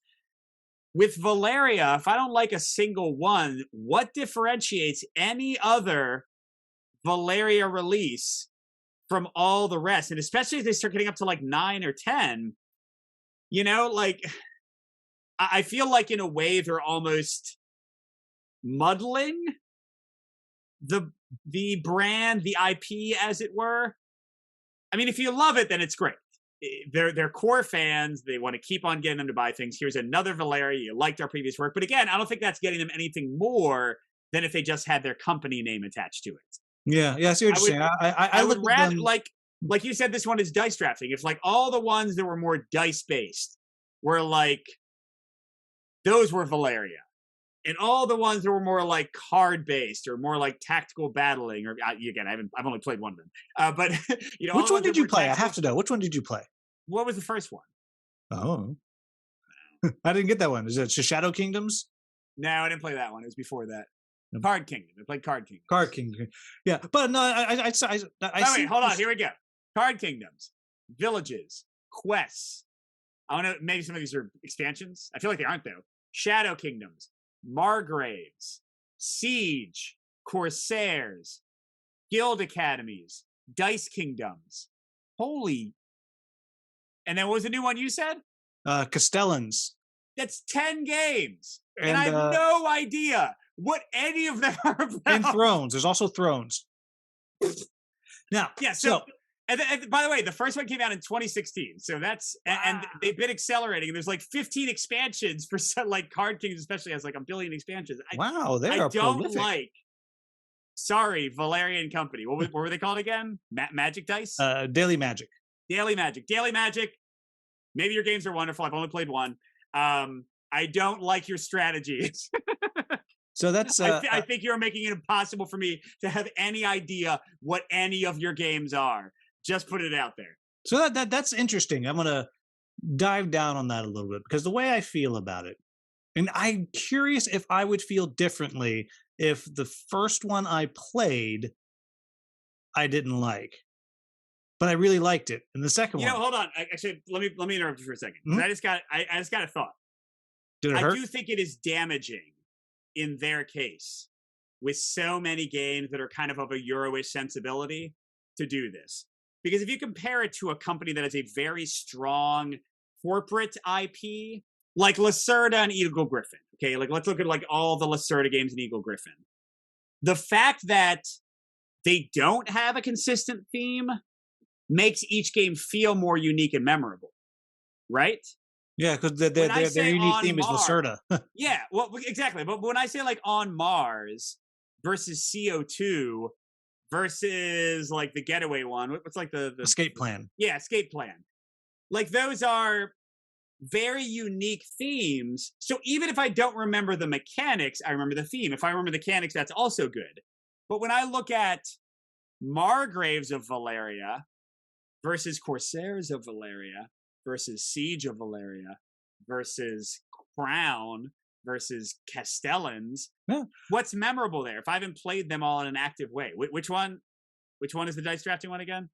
With Valeria, if I don't like a single one, what differentiates any other Valeria release from all the rest? And especially if they start getting up to like 9 or 10, like I feel like in a way they're almost muddling the brand, the IP, as it were. I mean, if you love it, then it's great. They're core fans. They want to keep on getting them to buy things. Here's another Valeria. You liked our previous work. But again, I don't think that's getting them anything more than if they just had their company name attached to it. Yeah, I see what you're saying. I would look at rather, them. like you said, this one is dice drafting. If like all the ones that were more dice based were like, those were Valeria. And all the ones that were more like card based or more like tactical battling, or again, I've only played one of them. But Which one did you play? I have to know. Which one did you play? What was the first one? Oh, I didn't get that one. Is it Shadow Kingdoms? No, I didn't play that one. It was before that. Nope. Card Kingdom. I played Card Kingdom. Card Kingdom. Yeah, but no, I wait, hold on. Here we go. Card Kingdoms, villages, quests. I don't know. Maybe some of these are expansions. I feel like they aren't though. Shadow Kingdoms, Margraves, Siege, Corsairs, Guild Academies, Dice Kingdoms. Holy! And then what was the new one you said? Castellans. That's 10 games, and And I have no idea what any of them are about. and Thrones. There's also Thrones. Now, Yeah. So, and by the way, the first one came out in 2016. So that's and they've been accelerating. There's like 15 expansions for like Card Kings, especially has like a billion expansions. Wow, they I are don't prolific. like. Sorry, Valeria and Company. What were they called again? Magic Dice. Daily Magic. Daily Magic. Daily Magic. Maybe your games are wonderful. I've only played one. I don't like your strategies. So that's. I think you're making it impossible for me to have any idea what any of your games are. Just put it out there. So that's interesting. I'm gonna dive down on that a little bit because the way I feel about it, and I'm curious if I would feel differently if the first one I played I didn't like, but I really liked it, and the second one. Hold on. Actually, let me interrupt you for a second. Mhm. I just got a thought. Did it I hurt? do think it is damaging in their case with so many games that are kind of a Euro-ish sensibility to do this. Because if you compare it to a company that has a very strong corporate IP, like Lacerda and Eagle Griffin, okay? Like let's look at like all the Lacerda games in Eagle Griffin. The fact that they don't have a consistent theme makes each game feel more unique and memorable, right? Yeah, because their unique theme is Lacerda. Yeah, well, exactly. But when I say like On Mars versus CO2 versus like the Getaway one, what's like the Escape Plan? Yeah, Escape Plan. Like those are very unique themes. So even if I don't remember the mechanics, I remember the theme. If I remember the mechanics, that's also good. But when I look at Margraves of Valeria versus Corsairs of Valeria versus Siege of Valeria versus Crown versus Castellans. Yeah. What's memorable there? If I haven't played them all in an active way, which one is the dice drafting one again?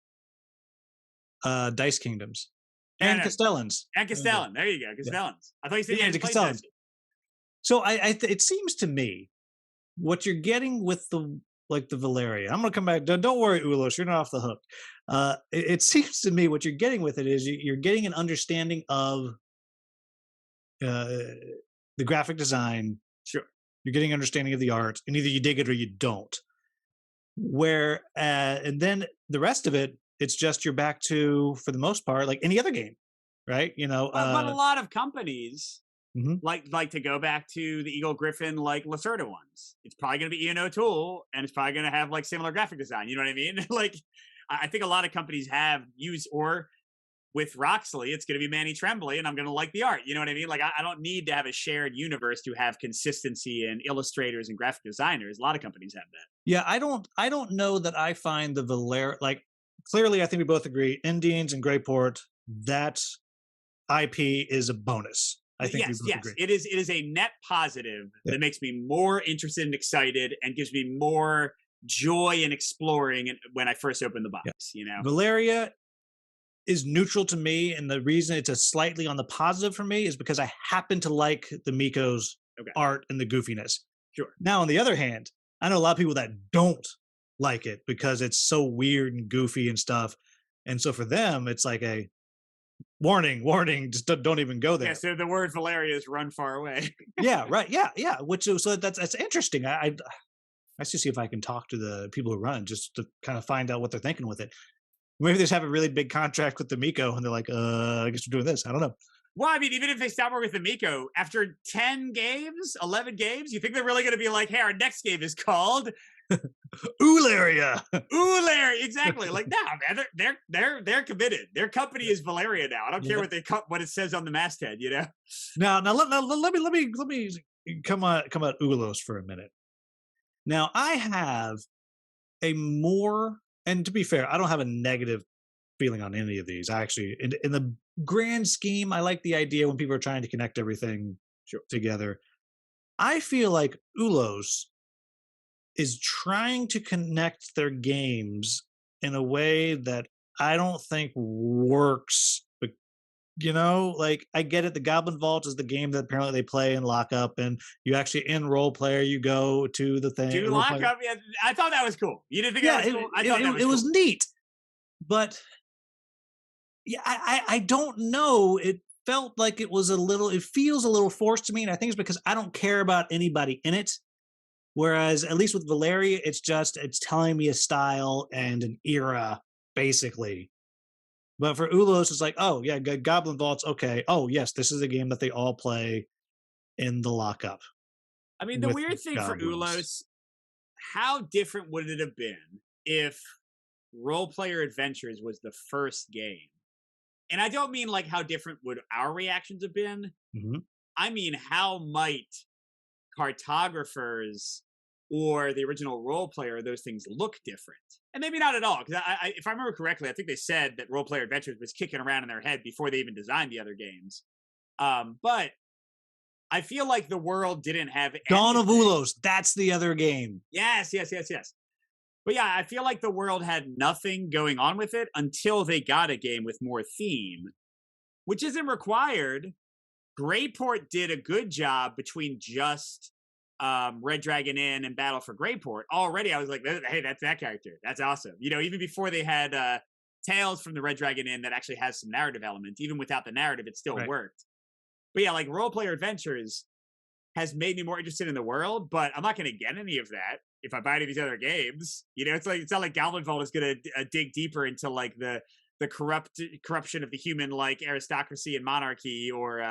Dice Kingdoms and Castellans. And Castellan. There you go, Castellans. I thought you said you hadn't played Castellans. those. So it seems to me what you're getting with the Valeria. I'm gonna come back. Don't worry, Ulos, you're not off the hook. It seems to me what you're getting with it is you're getting an understanding of the graphic design. Sure. You're getting understanding of the art, and either you dig it or you don't. And then the rest of it, it's just you're back to, for the most part, like any other game, right? But a lot of companies Mhm. like to go back to the Eagle Griffin, like Lacerda ones. It's probably going to be Ian O'Toole, and it's probably going to have like similar graphic design. You know what I mean? Like, I think a lot of companies have used, or with Roxley, it's going to be Manny Tremblay, and I'm going to like the art. You know what I mean? Like, I don't need to have a shared universe to have consistency in illustrators and graphic designers. A lot of companies have that. Yeah, I don't know that I find the Valeria, like, clearly I think we both agree, Indines and Greyport, that IP is a bonus. I think we both agree. It is a net positive that makes me more interested and excited and gives me more joy in exploring when I first open the box. Valeria is neutral to me, and the reason it's a slightly on the positive for me is because I happen to like the Miko's art and the goofiness. Sure. Now, on the other hand, I know a lot of people that don't like it because it's so weird and goofy and stuff, and so for them, it's like a warning, just don't even go there. Yeah, so the word Valeria is run far away. Yeah, right. Yeah. Which so that's interesting. I should see if I can talk to the people who run it just to kind of find out what they're thinking with it. Maybe they just have a really big contract with the Miko and they're like, I guess we're doing this. I don't know. Well, I mean, even if they stop working with the Miko, after 10 games, 11 games, you think they're really going to be like, hey, our next game is called Valeria. Valeria, exactly. Like, nah, man, they're committed. Their company is Valeria now. I don't care what it says on the masthead, Now let me come at Ulos for a minute. Now I have a more, and to be fair, I don't have a negative feeling on any of these. I actually, in the grand scheme, I like the idea when people are trying to connect everything together. I feel like Ulos is trying to connect their games in a way that I don't think works You know, like I get it. The Goblin Vault is the game that apparently they play and lock up, and you actually in role player, you go to the thing. Do Role player. lockup? Yeah, I thought that was cool. You didn't think that Yeah, was it, cool? I it, thought that it, was it was cool. neat, but yeah, I don't know. It felt like it was a little. It feels a little forced to me, and I think it's because I don't care about anybody in it. Whereas at least with Valeria, it's telling me a style and an era, basically. But for Ulos, it's like, oh yeah, Goblin Vaults. Okay. Oh yes, this is a game that they all play in the lockup I mean, the with weird thing for goblins. Ulos, how different would it have been if Role Player Adventures was the first game? And I don't mean like how different would our reactions have been. Mhm. I mean, how might cartographers or the original role player, those things look different? And maybe not at all. Because if I remember correctly, I think they said that Role Player Adventures was kicking around in their head before they even designed the other games. But I feel like the world didn't have Dawn of anything. Ulos. That's the other game. Yes, yes, yes, yes. But yeah, I feel like the world had nothing going on with it until they got a game with more theme, which isn't required. Greyport did a good job between just Red Dragon Inn and Battle for Greyport. Already, I was like, hey, that's that character. That's awesome. You know, even before they had Tales from the Red Dragon Inn that actually has some narrative elements, even without the narrative, it still Right. worked. But yeah, like Role Player Adventures has made me more interested in the world, but I'm not going to get any of that if I buy any of these other games. You know, it's not like Goblin Vault is going to dig deeper into like the corruption of the human like aristocracy and monarchy, or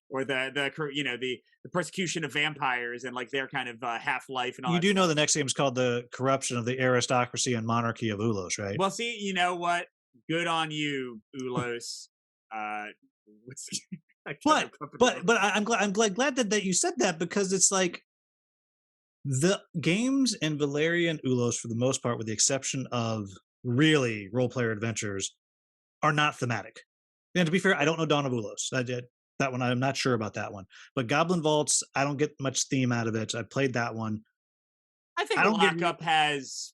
the persecution of vampires and like their kind of half life and all You that do know stuff. the next game is called The Corruption of the Aristocracy and Monarchy of Ulos, right? Well, see, you know what? Good on you, Ulos. Uh, what's I can't But remember. I'm glad that you said that, because it's like the games in Valeria and Ulos, for the most part, with the exception of really role player adventures, are not thematic. And to be fair, I don't know Dawn of Ulos. I did that one. I'm not sure about that one. But Goblin Vaults, I don't get much theme out of it. I played that one. I I think don't get Lockup has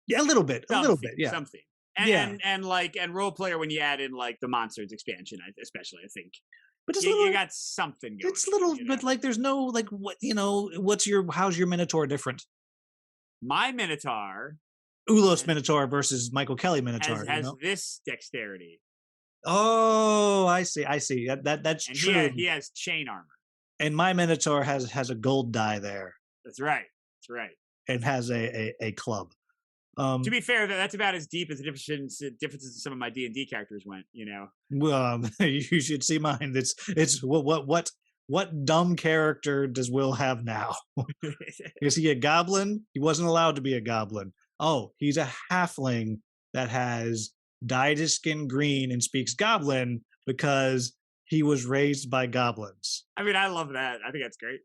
yeah, a little bit, yeah, something. yeah. And role player when you add in like the monsters expansion, especially I think But just you little, got something going it's on. little, You know, but like there's no like how's your Minotaur different? my Minotaur Ulos has Minotaur versus Michael Kelley has, Minotaur. has this dexterity, Oh, I see. That's and true. he has chain armor. And my Minotaur has a gold die there That's right. That's right. and has a club. To be fair, that's about as deep as the differences in some of my D&D characters went. You know, You should see mine. It's what dumb character does Will have now? Is he a goblin? He wasn't allowed to be a goblin. Oh, he's a halfling that has dyed his skin green and speaks goblin because he was raised by goblins. I mean, I love that. I think that's great.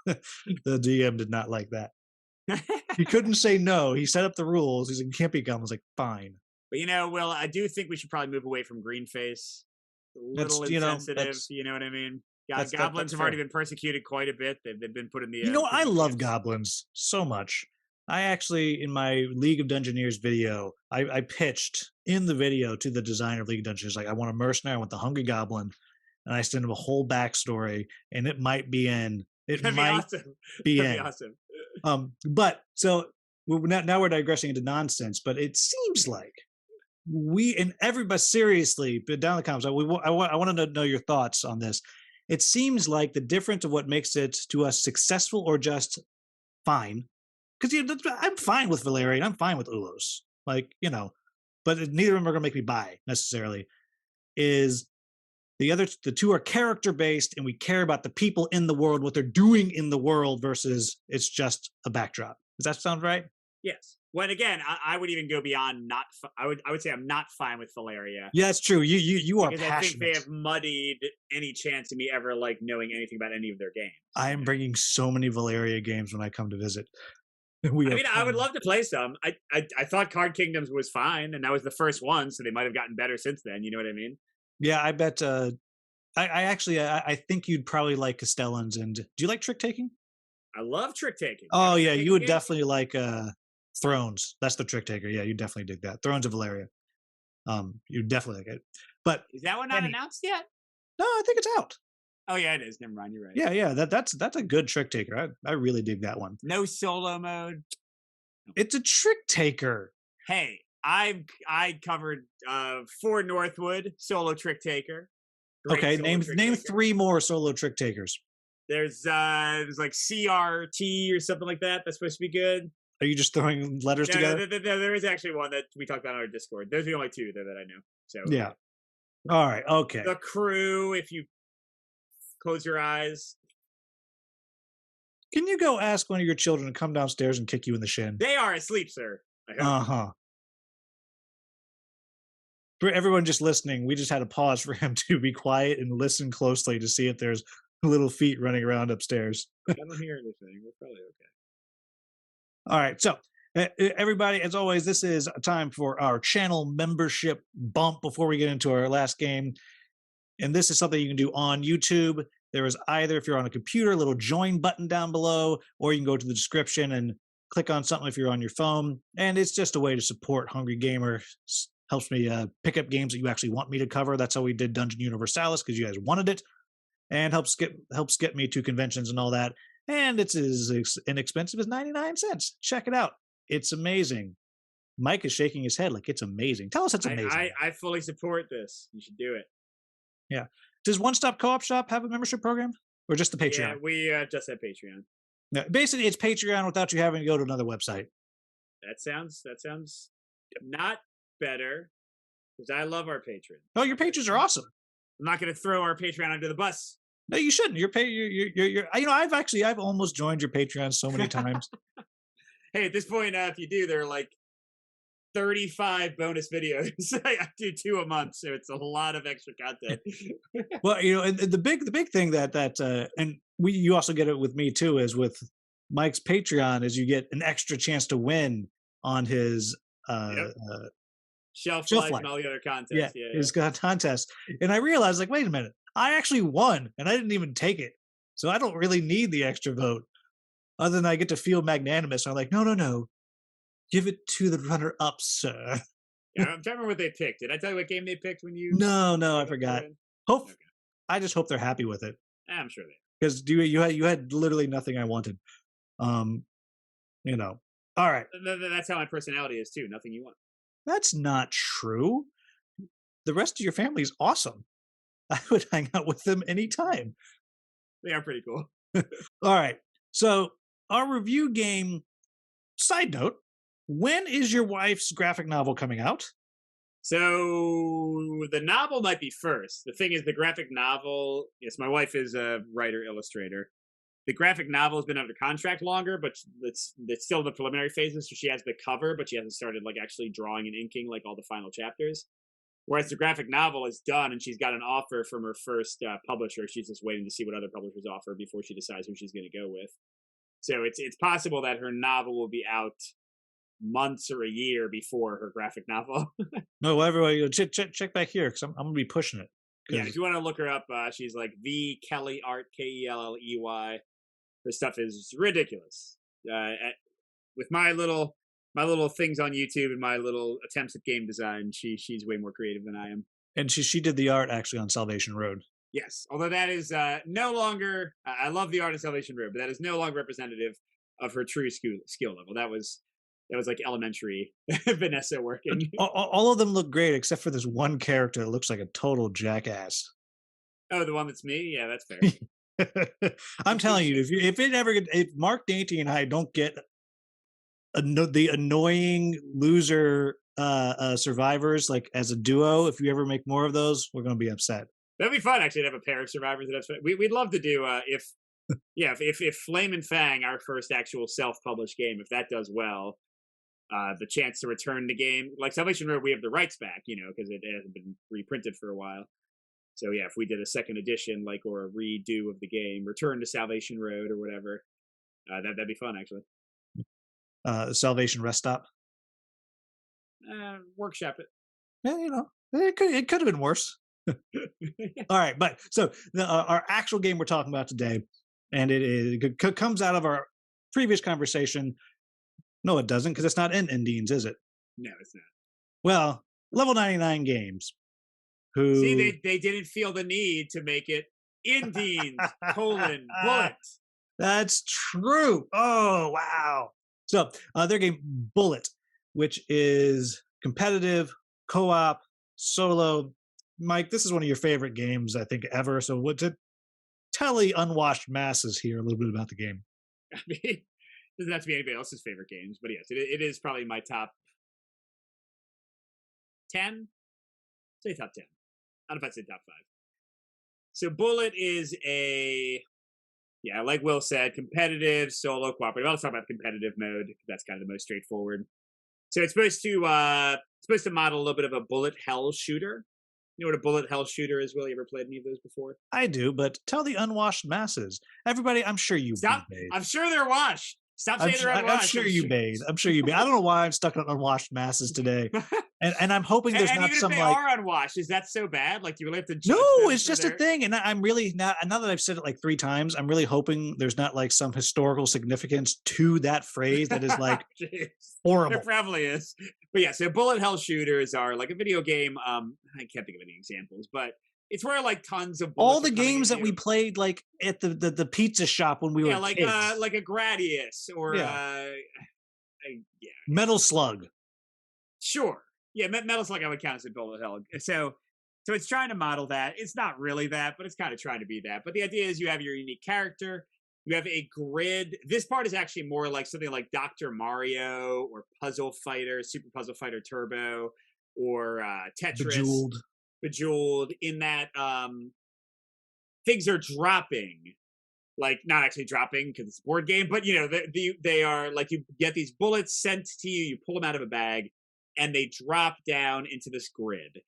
The DM did not like that. He couldn't say no. He set up the rules. He's like, can't be goblins. Like, fine. But you know, Will, I do think we should probably move away from Greenface. A That's little insensitive, you know what I mean? Goblins that's have fair. already been persecuted quite a bit. They've been put in the. I prison love camps. goblins so much. I actually, in my League of Dungeoneers video, I pitched in the video to the designer of League of Dungeoneers, like, I want a mercenary, I want the Hungry Goblin, and I sent him a whole backstory, and it might be in. It That'd be might awesome. be That'd in. be awesome. But so now we're digressing into nonsense. But it seems like and everybody seriously, but down in the comments, I want to know your thoughts on this. It seems like the difference of what makes it to us successful or just fine, because I'm fine with Valeria, I'm fine with Ulos, like, but neither of them are going to make me buy necessarily. Is the two are character based, and we care about the people in the world, what they're doing in the world, versus it's just a backdrop. Does that sound right? Yes. Well, and again, I would even go beyond not. I would say I'm not fine with Valeria. Yeah, it's true. You are because passionate. I think they have muddied any chance of me ever like knowing anything about any of their games. I am bringing so many Valeria games when I come to visit. I mean, I would love to play some. I thought Card Kingdoms was fine, and that was the first one, so they might have gotten better since then. You know what I mean? Yeah, I bet. I think you'd probably like Castellans. And do you like trick taking? I love trick taking. Oh yeah, you would definitely like Thrones. That's the trick taker. Yeah, you definitely dig that. Thrones of Valeria. You definitely like it. But is that one not announced yet? No, I think it's out. Oh yeah, it is. Never mind. You're right. Yeah, yeah. That's a good trick taker. I really dig that one. No solo mode. It's a trick taker. Hey, I covered 4 Northwood solo trick taker. Great Okay, solo trick name taker. 3 more solo trick takers. There's like CRT or something like that. That's supposed to be good. Are you just throwing letters No, together? there is actually one that we talked about on our Discord. Those are the only 2 that I know. So Yeah. All right. Okay. The Crew, if you close your eyes. Can you go ask one of your children to come downstairs and kick you in the shin? They are asleep, sir. Uh-huh. For everyone just listening, we just had to pause for him to be quiet and listen closely to see if there's little feet running around upstairs. I don't hear anything. We're probably okay. All right. So, everybody, as always, this is a time for our channel membership bump before we get into our last game. And this is something you can do on YouTube. There is either, if you're on a computer, a little join button down below, or you can go to the description and click on something if you're on your phone. And it's just a way to support Hungry Gamer. Helps me pick up games that you actually want me to cover. That's how we did Dungeon Universalis, because you guys wanted it. And helps get me to conventions and all that. And it's as inexpensive as 99 cents. Check it out. It's amazing. Mike is shaking his head like it's amazing. Tell us it's amazing. I fully support this. You should do it. Yeah. Does One Stop Co-op Shop have a membership program? Or just the Patreon? Yeah, we just have Patreon. No, basically, it's Patreon without you having to go to another website. That sounds not better, because I love our patrons. Oh, your patrons are awesome. I'm not going to throw our Patreon under the bus. No, you shouldn't. I've almost joined your Patreon so many times. Hey, at this point, if you do, there are like 35 bonus videos. I do 2 a month, so it's a lot of extra content. Well, and the big thing that and you also get it with me too, is with Mike's Patreon, is you get an extra chance to win on his Shelf life and all the other contests. Yeah, his contest. And I realized, like, wait a minute, I actually won, and I didn't even take it, so I don't really need the extra vote. Other than I get to feel magnanimous. I'm like, no, give it to the runner-up, sir. Yeah, I'm trying to remember what they picked. Did I tell you what game they picked when you? No, I forgot. Okay. I just hope they're happy with it. I'm sure they are. Because you had literally nothing I wanted. All right. That's how my personality is too. Nothing you want. That's not true. The rest of your family is awesome. I would hang out with them anytime. They are pretty cool. All right. So our review game, side note, when is your wife's graphic novel coming out? So the novel might be first. The thing is, the graphic novel, yes, my wife is a writer, illustrator. The graphic novel has been under contract longer, but it's still in the preliminary phases. So she has the cover, but she hasn't started like actually drawing and inking like all the final chapters. Whereas the graphic novel is done, and she's got an offer from her first publisher. She's just waiting to see what other publishers offer before she decides who she's going to go with. So it's possible that her novel will be out months or a year before her graphic novel. No, everybody, check back here, because I'm going to be pushing it. Yeah, if you want to look her up, she's like V Kelley Art, Kelley. Her stuff is ridiculous. With my little things on YouTube and my little attempts at game design, she's way more creative than I am. And she did the art actually on Salvation Road. Yes, although that is no longer. I love the art of Salvation Road, but that is no longer representative of her true skill level. That was like elementary Vanessa working. All of them look great except for this one character that looks like a total jackass. Oh, the one that's me? Yeah, that's fair. I'm telling you, if Mark Dainty and I don't get the annoying loser survivors like as a duo, if you ever make more of those, we're going to be upset. That'd be fun, actually, to have a pair of survivors. We'd love to do if Flame and Fang, our first actual self-published game, if that does well, the chance to return the game, like Salvation Road, we have the rights back, because it hasn't been reprinted for a while. So yeah, if we did a second edition, or a redo of the game, Return to Salvation Road or whatever, that'd be fun, actually. Salvation Rest Stop. Workshop it. Yeah, it could have been worse. All right, but so our actual game we're talking about today, and it comes out of our previous conversation. No, it doesn't, because it's not in Indines, is it? No, it's not. Well, Level 99 Games. See, who they didn't feel the need to make it Indines, Bullet. That's true. Oh, wow. So their game Bullet, which is competitive, co-op, solo. Mike, this is one of your favorite games, I think, ever. So what to tell the unwashed masses here a little bit about the game? I mean, it doesn't have to be anybody else's favorite games, but yes, it is probably my top 10. Say top 10. I don't know if I'd say top 5. So Bullet is like Will said, competitive, solo, cooperative. I'll talk about the competitive mode. That's kind of the most straightforward. So it's supposed to model a little bit of a bullet hell shooter. You know what a bullet hell shooter is, Will? You ever played any of those before? I do, but tell the unwashed masses. Everybody, I'm sure you Stop. bathe. I'm sure they're washed. Stop saying they're unwashed. I'm sure you bathe. I'm sure you bathe. I don't know why I'm stuck on unwashed masses today. And I'm hoping there's and not even some if they like are unwashed, is that so bad? Like you really have to judge no, them it's just a thing. And I'm really now that I've said it like 3 times, I'm really hoping there's not like some historical significance to that phrase that is like horrible. There probably is. But yeah, so bullet hell shooters are like a video game. I can't think of any examples, but it's where like tons of all the games that we played like at the pizza shop when we were like kids. Like a Gradius or Metal Slug. Sure. Yeah, Metal Slug I would count as a bullet hell. So it's trying to model that. It's not really that, but it's kind of trying to be that. But the idea is you have your unique character. You have a grid. This part is actually more like something like Dr. Mario or Puzzle Fighter, Super Puzzle Fighter Turbo, or Tetris. Bejeweled in that things are dropping. Like not actually dropping because it's a board game, but you know, they are like you get these bullets sent to you, you pull them out of a bag, and they drop down into this grid.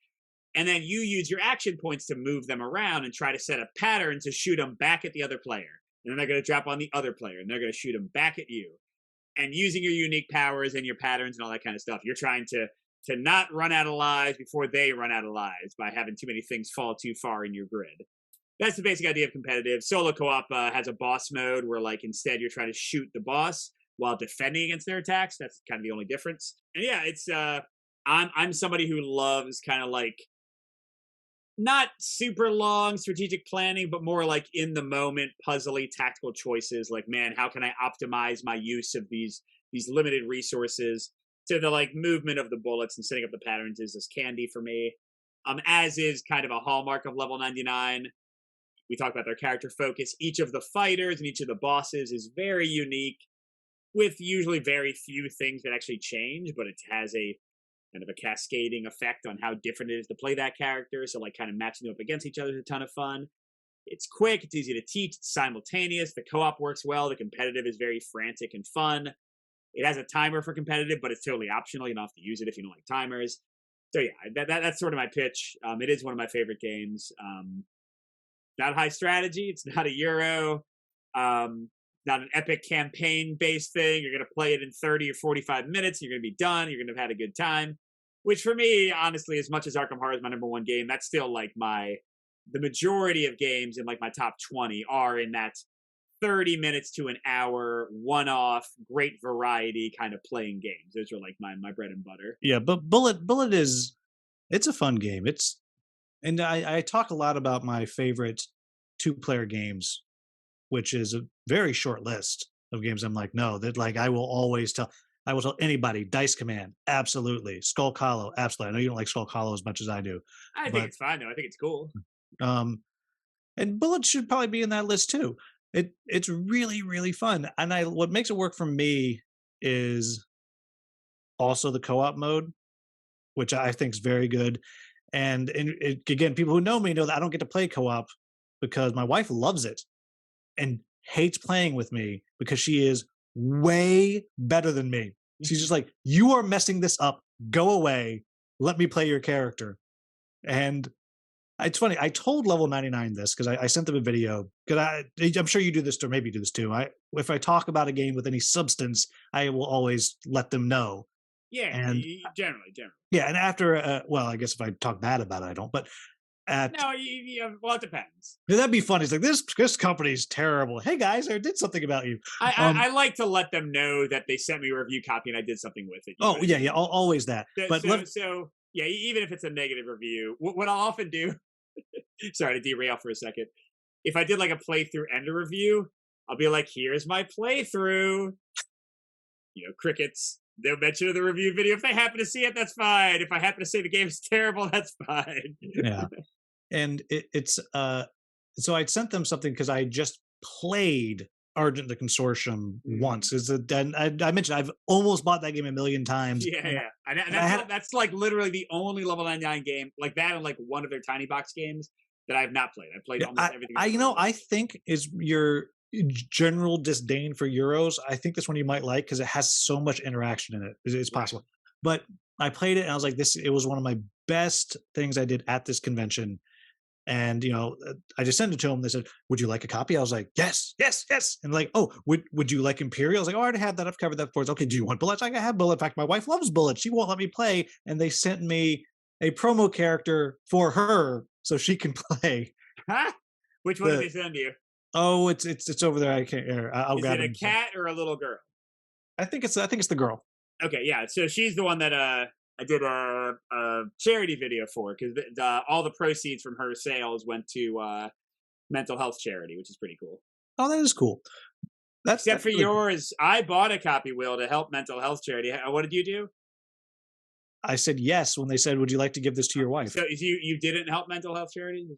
And then you use your action points to move them around and try to set a pattern to shoot them back at the other player. And then they're going to drop on the other player and they're going to shoot them back at you. And using your unique powers and your patterns and all that kind of stuff, you're trying to not run out of lives before they run out of lives by having too many things fall too far in your grid. That's the basic idea of competitive. Solo co-op has a boss mode where like instead you're trying to shoot the boss while defending against their attacks. That's kind of the only difference. And yeah, it's I'm somebody who loves kind of like not super long strategic planning, but more like in the moment, puzzly tactical choices. Like, man, how can I optimize my use of these limited resources? So the like movement of the bullets and setting up the patterns is just candy for me. As is kind of a hallmark of level 99. We talk about their character focus. Each of the fighters and each of the bosses is very unique, with usually very few things that actually change, but it has a kind of a cascading effect on how different it is to play that character. So like kind of matching them up against each other is a ton of fun. It's quick, it's easy to teach, it's simultaneous, the co-op works well, the competitive is very frantic and fun. It has a timer for competitive, but it's totally optional. You don't have to use it if you don't like timers. So yeah, that's sort of my pitch. It is one of my favorite games. Not high strategy. It's not a Euro. Not an epic campaign-based thing. You're going to play it in 30 or 45 minutes. You're going to be done. You're going to have had a good time. Which for me, honestly, as much as Arkham Horror is my number 1 game, that's still like the majority of games in like my top 20 are in that 30 minutes to an hour, one-off, great variety kind of playing games. Those are like my bread and butter. Yeah, but Bullet it's a fun game. And I talk a lot about my favorite 2-player games, which is a very short list of games. I'm like, no, that like I will tell anybody, Dice Command, absolutely. Skull Hollow, absolutely. I know you don't like Skull Hollow as much as I do. I think it's fine though. I think it's cool. And Bullet should probably be in that list too. It's really, really fun. And what makes it work for me is also the co-op mode, which I think is very good. And again, people who know me know that I don't get to play co-op because my wife loves it and hates playing with me because she is way better than me. She's just like, you are messing this up. Go away. Let me play your character. And it's funny. I told Level 99 this because I sent them a video. Because I'm sure you do this, or maybe you do this too. If I talk about a game with any substance, I will always let them know. Yeah, and generally. Yeah, and after, well, I guess if I talk bad about it, I don't. But well, it depends. That'd be funny. It's like this company's terrible. Hey guys, I did something about you. I like to let them know that they sent me a review copy and I did something with it. Yeah, always that. So Yeah, even if it's a negative review, what I'll often do, sorry to derail for a second. If I did like a playthrough and a review, I'll be like, here's my playthrough. Crickets. No mention of the review video. If they happen to see it, that's fine. If I happen to say the game's terrible, that's fine. Yeah. And it's so I'd sent them something because I just played Argent the Consortium once. And I mentioned I've almost bought that game a million times. Yeah, yeah. And that's like literally the only level 99 game like that, and like one of their tiny box games that I've not played. I've played almost everything. I think is your general disdain for Euros. I think this one you might like because it has so much interaction in it. It's possible. But I played it and I was like, it was one of my best things I did at this convention. And I just sent it to them. They said, "Would you like a copy?" I was like, "Yes, yes, yes." And like, "Oh, would you like Imperial?" I was like, "Oh, I already have that. I've covered that before." It's okay. Do you want bullets? I have bullet. In fact, my wife loves bullets. She won't let me play, and they sent me a promo character for her so she can play. Huh? Which one did they send you? Oh, it's over there. I can't. I'll grab it. Is it a cat or a little girl? I think it's the girl. Okay, yeah. So she's the one that I did a charity video for, because all the proceeds from her sales went to mental health charity, which is pretty cool. Oh, that is cool. Except for yours, I bought a copy, Will, to help mental health charity. What did you do? I said yes when they said, "Would you like to give this to your wife?" So you didn't help mental health charity? Is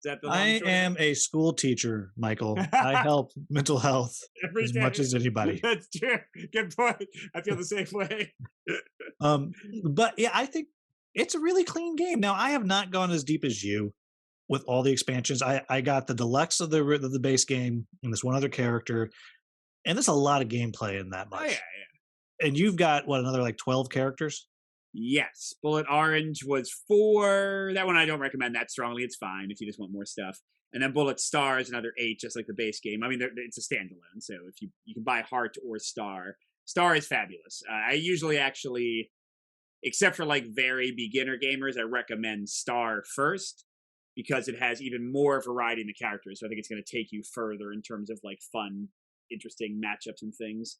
that the I am a school teacher, Michael. I help mental health as much as anybody. That's true. Good point. I feel the same way. But yeah, I think it's a really clean game. Now, I have not gone as deep as you with all the expansions. I got the deluxe of the base game and this one other character, and there's a lot of gameplay in that much. Oh, yeah. And you've got another like 12 characters? Yes. Bullet Orange was 4. That one I don't recommend that strongly. It's fine if you just want more stuff. And then Bullet Star is another 8, just like the base game. I mean, it's a standalone, so if you can buy Heart or Star. Star is fabulous. I usually actually, except for like very beginner gamers, I recommend Star first because it has even more variety in the characters. So I think it's going to take you further in terms of like fun, interesting matchups and things.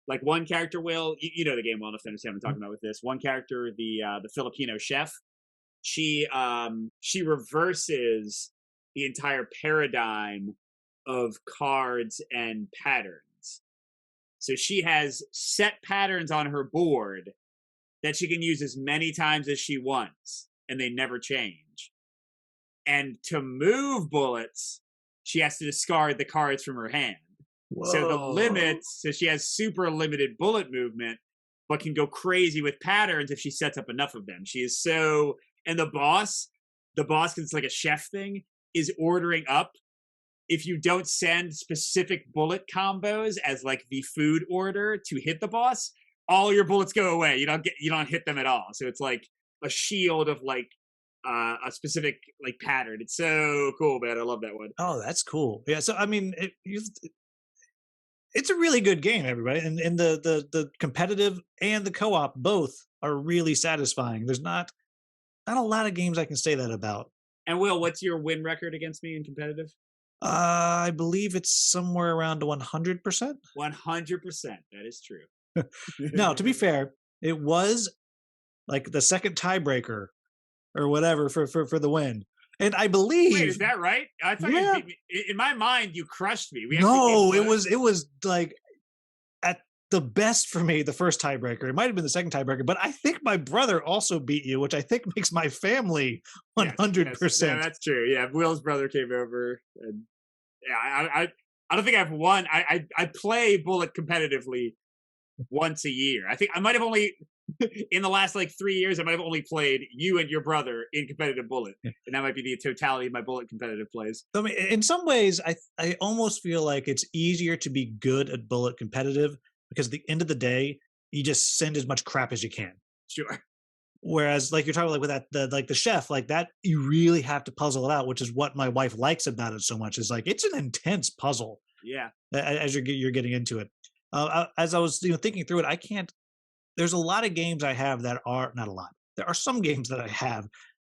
Like one character, Will, you know the game well enough to understand what I'm talking about with this. One character, the Filipino chef, she reverses the entire paradigm of cards and patterns. So she has set patterns on her board that she can use as many times as she wants, and they never change. And to move bullets, she has to discard the cards from her hand. Whoa. So the limits, so she has super limited bullet movement, but can go crazy with patterns if she sets up enough of them. She is so, and the boss, because it's like a chef thing, is ordering up. If you don't send specific bullet combos as like the food order to hit the boss, all your bullets go away. You don't hit them at all. So it's like a shield of like a specific like pattern. It's so cool, man. I love that one. Oh, that's cool. Yeah. So I mean, it's a really good game, everybody, and the competitive and the co-op both are really satisfying. There's not a lot of games I can say that about. And Will, what's your win record against me in competitive? I believe it's somewhere around 100%. 100%. That is true. No, to be fair, it was like the second tiebreaker or whatever for the win. And I believe. Wait, is that right? I thought you beat me. In my mind, you crushed me. No, it was like at the best for me, the first tiebreaker. It might have been the second tiebreaker, but I think my brother also beat you, which I think makes my family 100%. Yes, yeah, that's true. Yeah, Will's brother came over, and yeah, I don't think I've won. I play Bullet competitively once a year. I think I might have only. In the last like 3 years, I might have only played you and your brother in competitive Bullet, and that might be the totality of my Bullet competitive plays. I mean, in some ways, I almost feel like it's easier to be good at Bullet competitive because at the end of the day, you just send as much crap as you can. Sure. Whereas, like you're talking like with that the chef, like that, you really have to puzzle it out, which is what my wife likes about it so much. Is like it's an intense puzzle. Yeah. As you're getting into it, as I was thinking through it, I can't. There's a lot of games I have that are not a lot. There are some games that I have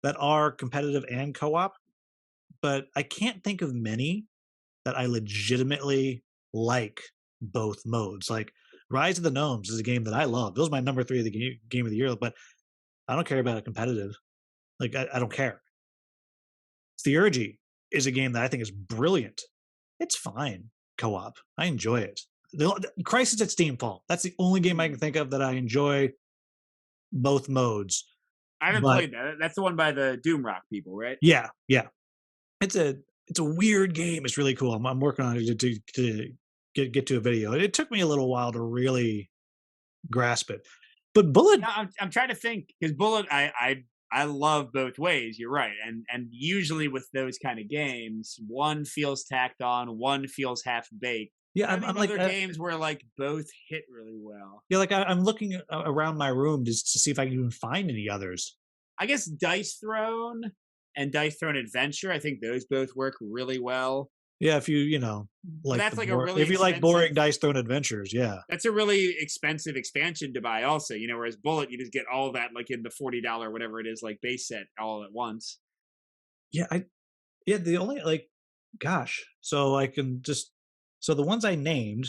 that are competitive and co-op, but I can't think of many that I legitimately like both modes. Like Rise of the Gnomes is a game that I love. It was my number 3 of the game of the year, but I don't care about a competitive. Like I don't care. Theurgy is a game that I think is brilliant. It's fine co-op. I enjoy it. The Crisis at Steamfall. That's the only game I can Hmm. think of that I enjoy both modes. I haven't But played that. That's the one by the Doomrock people, right? yeah, yeah, it's a it's a weird game. It's really cool. I'm working on it to get to a video. It took me a little while to really grasp it. But Bullet, Yeah, I'm trying to think because Bullet, I love both ways. You're right, and usually with those kind of games, one feels tacked on, one feels half baked. yeah, I think I'm of like, other games where like both hit really well. yeah, like I'm looking around my room just to see if I can even find any others. I guess Dice Throne and Dice Throne Adventure, I think those both work really well. Yeah, if you But like that's like a really if you like boring expensive. dice thrown adventures, yeah, That's a really expensive expansion to buy, also. Whereas Bullet, you just get all that like in the $40 whatever it is, like base set all at once. yeah, yeah. The only like, gosh, so I can just so the ones I named,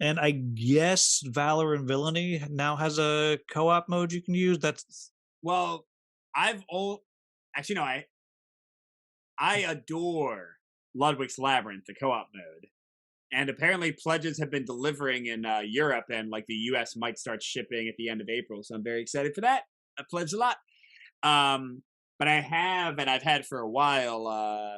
and I guess Valor and Villainy now has a co-op mode you can use. That's Well, I've old actually no, I adore Ludwig's Labyrinth, the co-op mode. And apparently pledges have been delivering in Europe, and like the US might start shipping at the end of April. So I'm very excited for that. I pledged a lot. Um, but I have, and I've had for a while,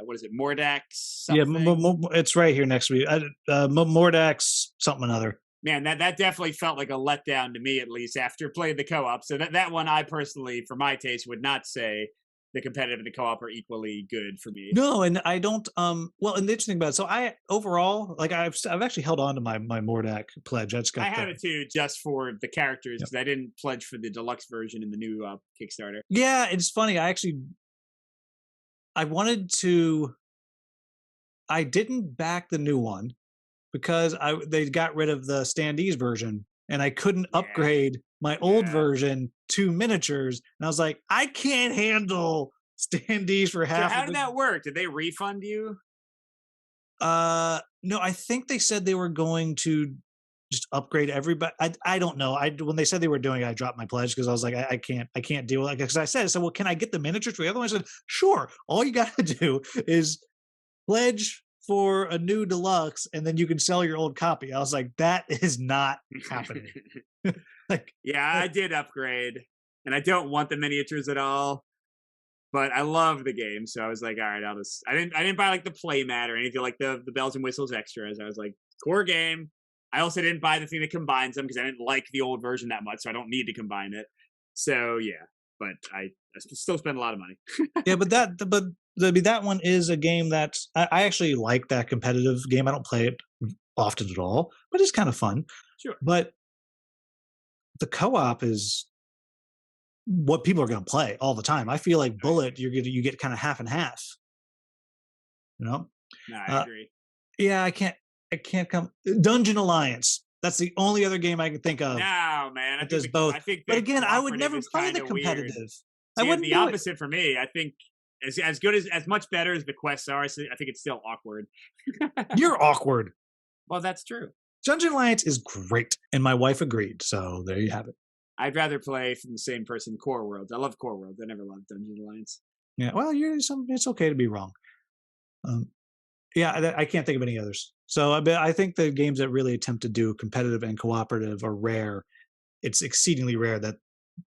what is it, Mordax yeah, something? it's right here next week. Mordax something another. Man, that definitely felt like a letdown to me, at least after playing the co-op. So that one, I personally, for my taste, would not say the competitive and the co-op are equally good for me. No, and I don't. Well, and the interesting about it, so I overall like I've actually held on to my Mordak pledge. I just I got have the it too, just for the characters, yeah. because I didn't pledge for the deluxe version in the new Kickstarter. Yeah, it's funny. I wanted to. I didn't back the new one because they got rid of the standees version, and I couldn't Yeah, upgrade my old yeah. version to miniatures. And I was like, I can't handle standees for So half how of did the. that work? Did they refund you? No, I think they said they were going to just upgrade everybody. I don't know. I when they said they were doing it, I dropped my pledge because I was like, I can't deal with it. Because I said, well, can I get the miniatures for the other one? I said, sure. All you got to do is pledge for a new deluxe, and then you can sell your old copy. I was like, that is not happening. like, Yeah, like, I did upgrade, and I don't want the miniatures at all. But I love the game, so I was like, all right, I'll just. I didn't buy like the play mat or anything like the bells and whistles extras. I was like, core game. I also didn't buy the thing that combines them because I didn't like the old version that much, so I don't need to combine it. So yeah, but I still spend a lot of money. yeah, that one is a game that I actually like that competitive game. I don't play it often at all, but it's kind of fun. Sure, But the co-op is what people are going to play all the time. I feel like I Bullet, agree. you get kind of half and half. You know, No, I uh, agree. yeah, I can't come Dungeon Alliance. That's the only other game I can think of No, man, that does both. I think But the again, I would cooperative never is play kind the of weird. competitive. I See, wouldn't the do it. opposite for me. I think as good as much better as the quests are, I think it's still awkward. You're awkward. Well, that's true. Dungeon Alliance is great, and my wife agreed. So there you have it. I'd rather play from the same person Core Worlds. I love Core Worlds. I never loved Dungeon Alliance. Yeah. Well, it's okay to be wrong. Um, yeah, I can't think of any others. So I think the games that really attempt to do competitive and cooperative are rare. It's exceedingly rare that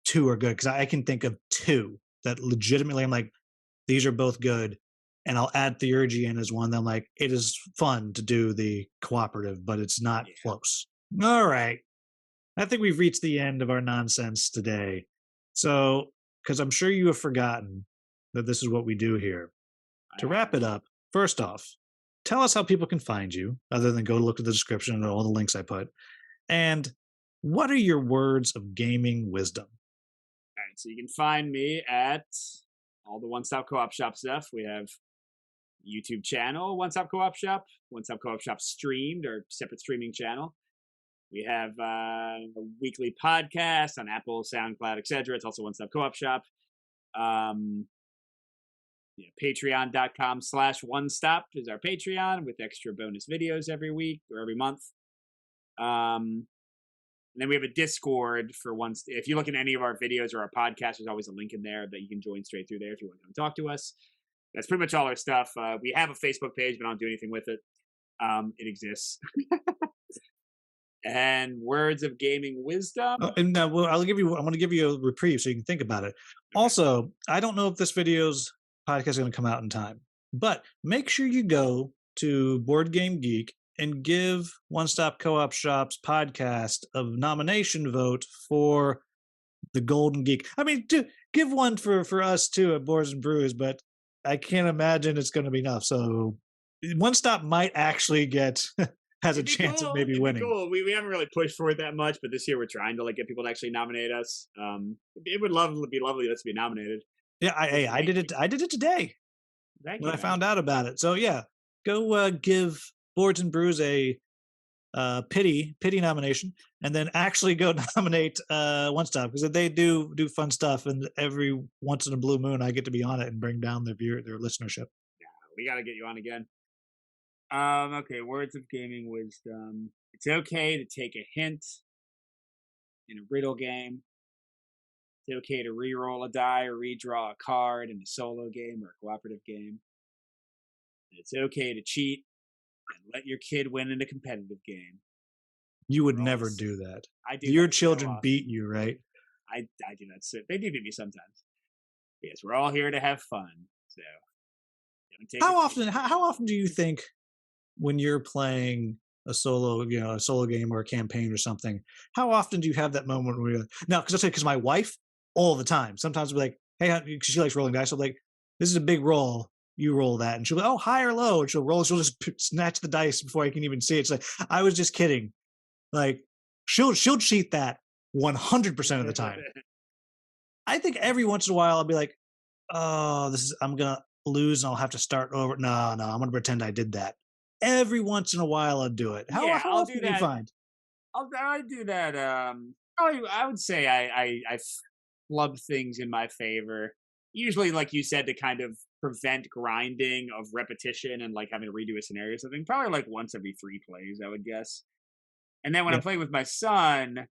two are good because I can think of two that legitimately I'm like, these are both good. And I'll add Theurgy in as one that I'm like, it is fun to do the cooperative, but it's not Yeah. close. All right. I think we've reached the end of our nonsense today. So, because I'm sure you have forgotten that this is what we do here. I To wrap have. it up, first off, tell us how people can find you, other than go look at the description and all the links I put. And what are your words of gaming wisdom? All right, so you can find me at all the One Stop Co-op Shop stuff. We have YouTube channel One Stop Co-op Shop, One Stop Co-op Shop streamed or separate streaming channel. We have a weekly podcast on Apple, SoundCloud, etc. It's also One Stop Co-op Shop. Um, yeah, Patreon.com/One Stop is our Patreon with extra bonus videos every week or every month. Um, And then we have a Discord for once. If you look at any of our videos or our podcast, there's always a link in there that you can join straight through there if you want to come talk to us. That's pretty much all our stuff. We have a Facebook page, but I don't do anything with it. It exists. And words of gaming wisdom. And well, I'm going to give you a reprieve so you can think about it. Okay. Also, I don't know if this video's podcast is going to come out in time, but make sure you go to Board Game Geek and give One Stop Co-op Shop's podcast a nomination vote for the Golden Geek. I mean, give one for us too at Boards and Brews, but I can't imagine it's going to be enough. So One Stop might actually has a chance of maybe winning. Cool. We haven't really pushed for it that much, but this year we're trying to get people to actually nominate us. It would be lovely to be nominated. Yeah, I did it. I did it today when I found out about it. So yeah, go give Boards and Brews a pity nomination, and then actually go nominate One Stop, because they do fun stuff, and every once in a blue moon I get to be on it and bring down their listenership. Yeah, we got to get you on again. Okay, words of gaming wisdom. It's okay to take a hint in a riddle game. It's okay to re-roll a die or redraw a card in a solo game or a cooperative game. It's okay to cheat and let your kid win in a competitive game. You would never do that. I do. Your children beat you, right? I do that. So they do beat me sometimes. Yes, we're all here to have fun. So how often do you think, when you're playing a solo game or a campaign or something, how often do you have that moment where now, because my wife, all the time, sometimes we're like, hey, she likes rolling dice. So I'm like, this is a big roll. You roll that. And she'll be like, oh, high or low. And she'll just snatch the dice before I can even see it. It's like, I was just kidding. Like, she'll cheat that 100% of the time. I think every once in a while I'll be like, oh, I'm going to lose and I'll have to start over. No, I'm going to pretend I did that. Every once in a while I'll do it. How often do you find? I do that. I would say I flub things in my favor. Usually, like you said, to kind of prevent grinding of repetition and having to redo a scenario or something. Probably once every 3 plays, I would guess. And then when I'm playing with my son,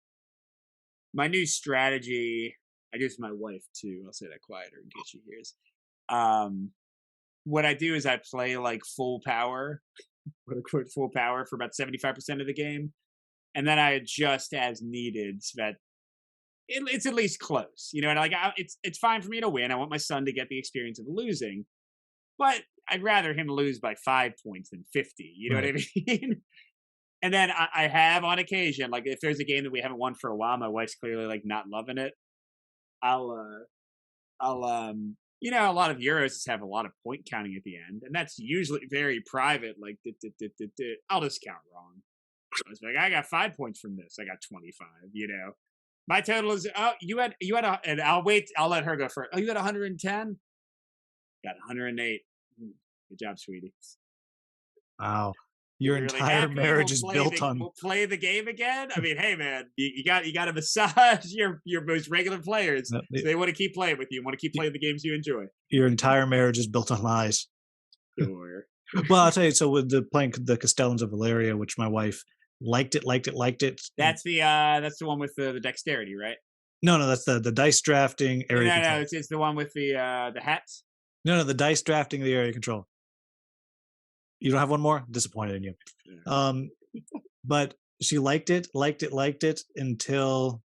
my new strategy, I do this with my wife too. I'll say that quieter in case she hears. What I do is I play full power, quote unquote full power, for about 75% of the game, and then I adjust as needed so that it's at least close. And it's fine for me to win. I want my son to get the experience of losing, but I'd rather him lose by 5 points than 50. You know what I mean? And then I have on occasion, if there's a game that we haven't won for a while, my wife's clearly not loving it. I'll a lot of Euros just have a lot of point counting at the end, and that's usually very private. I'll just count wrong. I was like, I got 5 points from this. I got 25. My total is you had and I'll let her go first. Oh, you had 110. Got 108. Good job, sweetie. Wow. Your entire marriage is built on. We'll play the game again. I mean, hey man, you got to massage your most regular players. So they want to keep playing with you. Want to keep playing the games you enjoy. Your entire marriage is built on lies. Sure. Well, I'll tell you. So with playing the Castellans of Valeria, which my wife liked it. That's the one with the dexterity, right? No, that's the dice drafting area. No, it's the one with the hats. No, the dice drafting the area control. You don't have one more? Disappointed in you. Yeah. But she liked it until,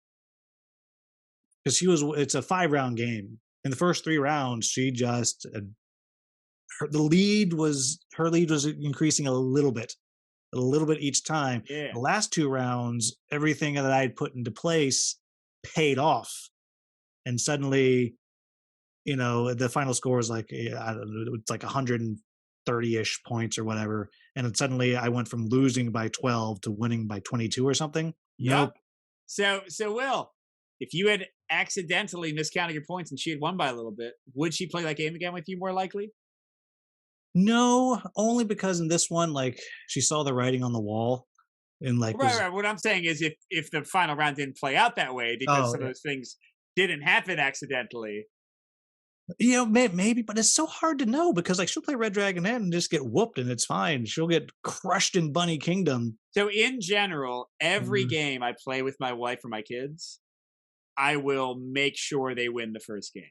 because it's a 5-round game. In the first 3 rounds, she just her lead was increasing a little bit each time. Yeah. The last 2 rounds, everything that I had put into place paid off, and suddenly, the final score was I don't know, it's 130-ish points or whatever, and then suddenly I went from losing by 12 to winning by 22 or something. Yep. So Will, if you had accidentally miscounted your points and she had won by a little bit, would she play that game again with you more likely? No, only because in this one, she saw the writing on the wall, and right. What I'm saying is, if the final round didn't play out that way because some of those things didn't happen accidentally, Maybe, but it's so hard to know because like she'll play Red Dragon Inn and just get whooped and it's fine. She'll get crushed in Bunny Kingdom. So in general, every Mhm. game I play with my wife or my kids, I will make sure they win the first game.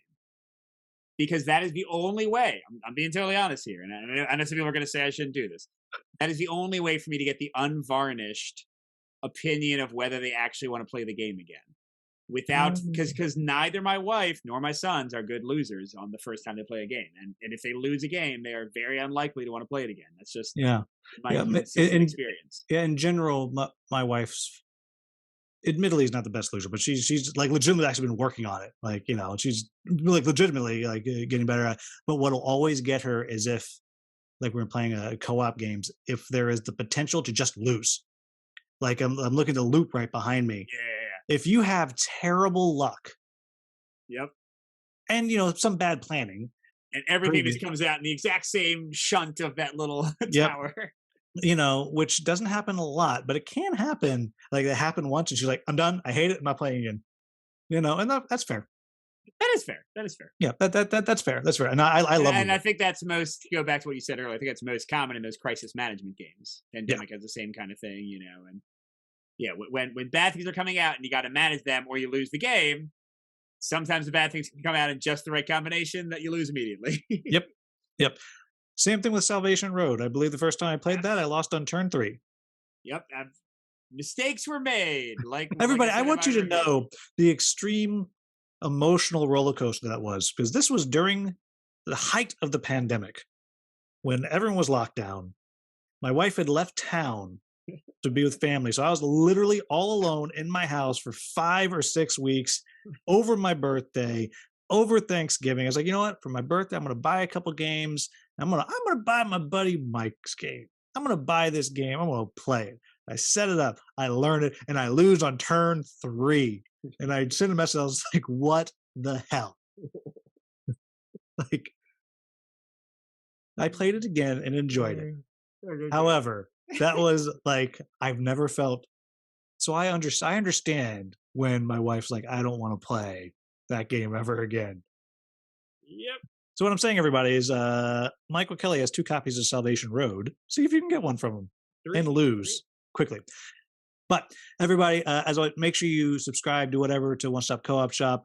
Because that is the only way. I'm being totally honest here, and I know some people are going to say I shouldn't do this. That is the only way for me to get the unvarnished opinion of whether they actually want to play the game again. Without, because neither my wife nor my sons are good losers on the first time they play a game, and if they lose a game, they are very unlikely to want to play it again. That's just Yeah, my yeah, consistent experience. yeah. In general, my wife's admittedly is not the best loser, but she's like legitimately actually been working on it. Like she's like legitimately like getting better at. It. But what'll always get her is if like we're playing co-op games, if there is the potential to just lose. Like I'm looking at the loop right behind me. Yeah. If you have terrible luck Yep. and some bad planning, And everything just comes out in the exact same shunt of that little yep, tower. which doesn't happen a lot, but it can happen. Like it happened once, and she's like, "I'm done. I hate it. I'm not playing again." And that's fair. That is fair. That is fair. Yeah, that's fair. That's fair. And I love And it. I think that's most, to go back to what you said earlier, I think that's most common in those crisis management games. Pandemic has the same kind of thing, and yeah, when bad things are coming out and you got to manage them or you lose the game, sometimes the bad things can come out in just the right combination that you lose immediately. Yep. Same thing with Salvation Road. I believe the first time I played that, I lost on turn 3. Yep. Mistakes were made. Everybody, I I said in want my you to review. know the extreme emotional roller coaster that was, because this was during the height of the pandemic when everyone was locked down. My wife had left town to be with family. So I was literally all alone in my house for 5 or 6 weeks over my birthday, over Thanksgiving. I was like, you know what? For my birthday, I'm going to buy a couple games. I'm going to buy my buddy Mike's game. I'm going to buy this game. I'm going to play it. I set it up. I learn it, and I lose on turn 3. And I sent a message. I was like, what the hell? Like, I played it again and enjoyed it. However, that was like, I've never felt. So I understand when my wife's like, I don't want to play that game ever again. Yep. So what I'm saying, everybody, is Michael Kelley has 2 copies of Salvation Road. See if you can get one from him and lose quickly. But everybody, as always, make sure you subscribe, do whatever to One Stop Co-op Shop.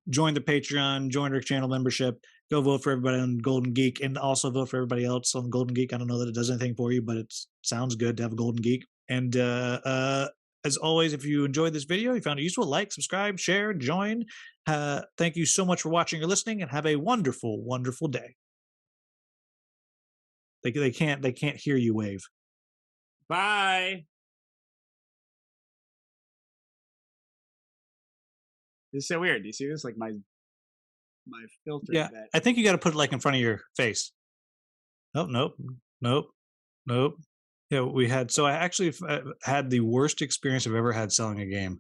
Join the Patreon, join our channel membership. Go vote for everybody on Golden Geek, and also vote for everybody else on Golden Geek. I don't know that it does anything for you, but it sounds good to have a Golden Geek. And as always, if you enjoyed this video, you found it useful, like, subscribe, share, join. Thank you so much for watching or listening, and have a wonderful, wonderful day. They can't hear you wave. Bye. This is so weird. Do you see this? Like my filter. Yeah, I think you got to put it like in front of your face. Oh, nope. Yeah, we had. So I actually had the worst experience I've ever had selling a game.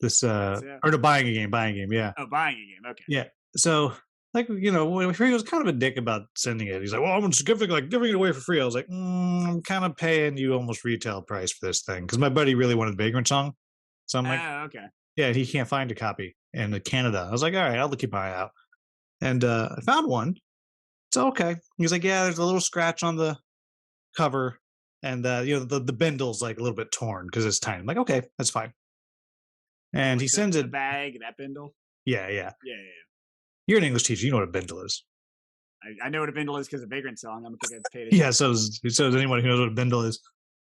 This or no, buying a game. Yeah. Oh, buying a game. Okay. Yeah. So like he was kind of a dick about sending it. He's like, "Well, I'm just giving it away for free." I was like, "I'm kind of paying you almost retail price for this thing," because my buddy really wanted Vagrant Song. So I'm like, okay. Yeah, he can't find a copy in Canada. I was like, all right, I'll keep my eye out. And I found one. So okay. He's like, yeah, there's a little scratch on the cover, and the bindle's like a little bit torn because it's tiny. I'm like, okay, that's fine. And he sends it. Bag, that bindle. Yeah. You're an English teacher. You know what a bindle is. I know what a bindle is because of Vagrant Song. I'm gonna paid it. Yeah, so does anyone who knows what a bindle is.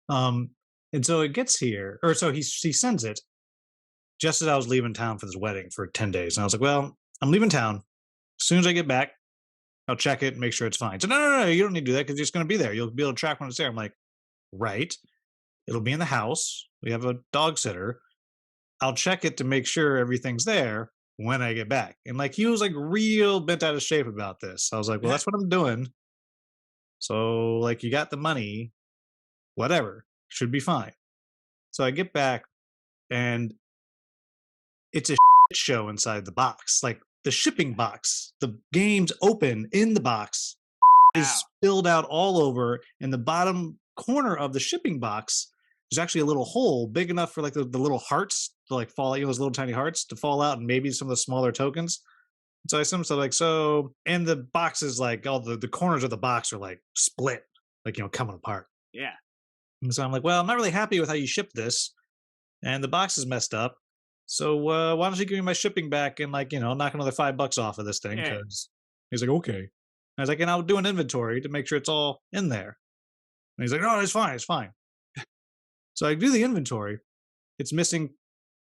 And so it gets here, or so he sends it just as I was leaving town for this wedding for 10 days. And I was like, well, I'm leaving town. As soon as I get back, I'll check it and make sure it's fine. So no, you don't need to do that because it's going to be there. You'll be able to track when it's there. I'm like, right. It'll be in the house. We have a dog sitter. I'll check it to make sure everything's there when I get back. And like, he was like real bent out of shape about this. I was like, well, that's what I'm doing. So like, you got the money, whatever, should be fine. So I get back and it's a show inside the box. Like the shipping box, the game's open in the box is spilled out all over. In the bottom corner of the shipping box, there's actually a little hole big enough for like the little hearts to like fall out, those little tiny hearts to fall out, and maybe some of the smaller tokens. So I assume so like and the boxes like all the corners of the box are like split, like coming apart. Yeah. And so I'm like, well, I'm not really happy with how you shipped this, and the box is messed up. So why don't you give me my shipping back and like knock another $5 off of this thing? Yeah. Because he's like, okay. I was like, and I'll do an inventory to make sure it's all in there. And he's like, no, it's fine, it's fine. So I do the inventory. It's missing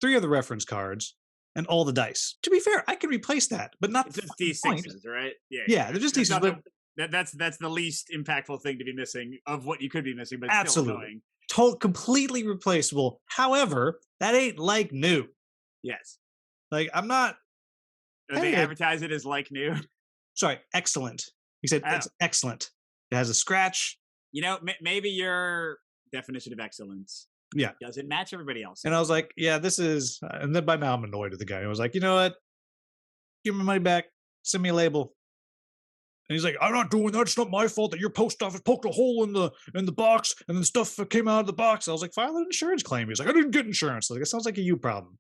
3 of the reference cards and all the dice. To be fair, I can replace that, but not It's the just fucking point. D6s, right? Yeah. Yeah, they're just That's decent, not but that's the least impactful thing to be missing of what you could be missing, but it's still absolutely, annoying. completely replaceable. However, that ain't like new. Yes. Like I'm not. They Hey, advertise it as like new. sorry, excellent. He said Oh. it's excellent. It has a scratch. Maybe your definition of excellence Yeah. doesn't match everybody else. And I was like, yeah, this is. And then by now I'm annoyed with the guy. I was like, you know what? Give me my money back. Send me a label. And he's like, I'm not doing that. It's not my fault that your post office poked a hole in the box and then stuff came out of the box. I was like, file an insurance claim. He's like, I didn't get insurance. Like, it sounds like a you problem.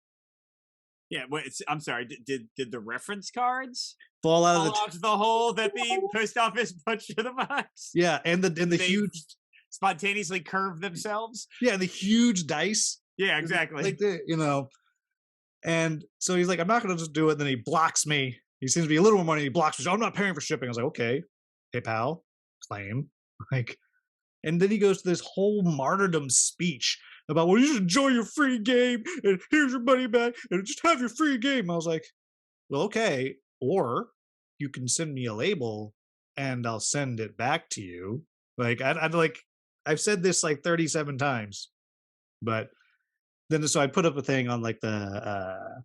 Yeah, I'm sorry. Did the reference cards Fall out fall of the out the hole that the post office punched in the box? yeah, and the They huge spontaneously curved themselves. yeah, the huge dice. Yeah, exactly. Like and so he's like, I'm not gonna just do it. And then he blocks me. He seems to be a little more money. He blocks me. So I'm not paying for shipping. I was like, okay, PayPal, claim. Like, and then he goes to this whole martyrdom speech about, well, you should enjoy your free game, and here's your money back, and just have your free game. I was like, well, okay, or you can send me a label, and I'll send it back to you. Like, I'd like, I've said this like 37 times, but then so I put up a thing on like the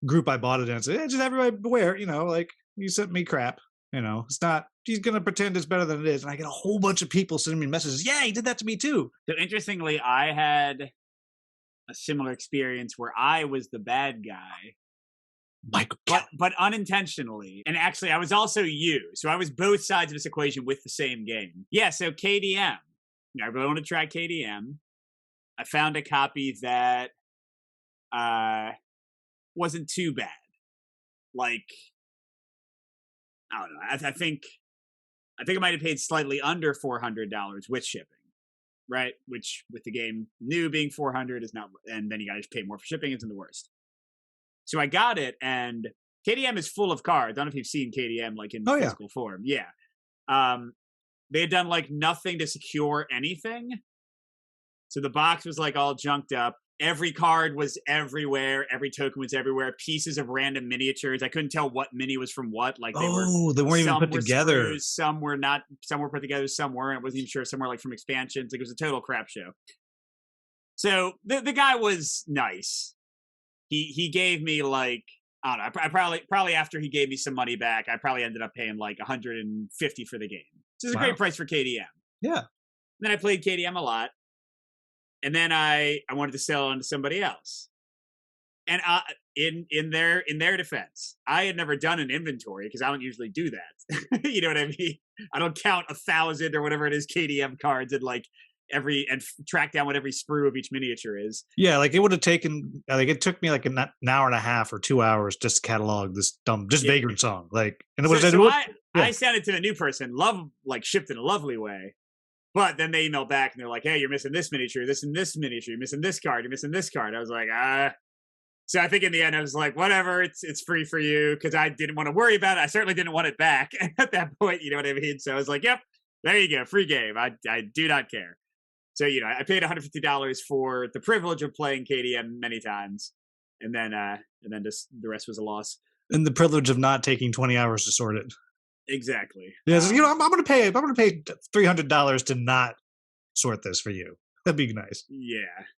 group I bought it in. So just everybody beware, like you sent me crap. It's not. He's gonna pretend it's better than it is, and I get a whole bunch of people sending me messages. Yeah, he did that to me too. So interestingly, I had a similar experience where I was the bad guy, Michael Kelley. but unintentionally. And actually, I was also you, so I was both sides of this equation with the same game. Yeah. So KDM. I really want to try KDM. I found a copy that wasn't too bad. Like, I don't know. I think I might have paid slightly under $400 with shipping, right? Which with the game new being $400 is not, and then you gotta pay more for shipping. Isn't the worst. So I got it, and KDM is full of cards. I don't know if you've seen KDM like in physical form. Yeah. They had done like nothing to secure anything. So the box was like all junked up. Every card was everywhere. Every token was everywhere. Pieces of random miniatures. I couldn't tell what mini was from what. Like they weren't even put together. Screws, some were not. Some were put together. Some weren't. I wasn't even sure. Some were like from expansions. Like it was a total crap show. So the guy was nice. He gave me like, I don't know. I probably after he gave me some money back, I probably ended up paying like $150 for the game. So it's a great price for KDM. Yeah. Then I played KDM a lot. And then I wanted to sell it on to somebody else. And in their defense, I had never done an inventory because I don't usually do that. You know what I mean? I don't count 1,000 or whatever it is KDM cards and like and track down what every sprue of each miniature is. Yeah, like it would have taken it took me like an hour and a half or 2 hours just to catalog this Vagrant song. Like, and it was I sent it to the new person, shipped in a lovely way. But then they emailed back and they're like, hey, you're missing this miniature, this and this miniature, you're missing this card, you're missing this card. I was like, So I think in the end I was like, whatever, it's free for you, because I didn't want to worry about it. I certainly didn't want it back at that point, you know what I mean? So I was like, yep, there you go, free game. I do not care. So, I paid $150 for the privilege of playing KDM many times. And then just the rest was a loss. And the privilege of not taking 20 hours to sort it. Exactly. Yeah, so, I'm going to pay $300 to not sort this for you. That'd be nice. Yeah.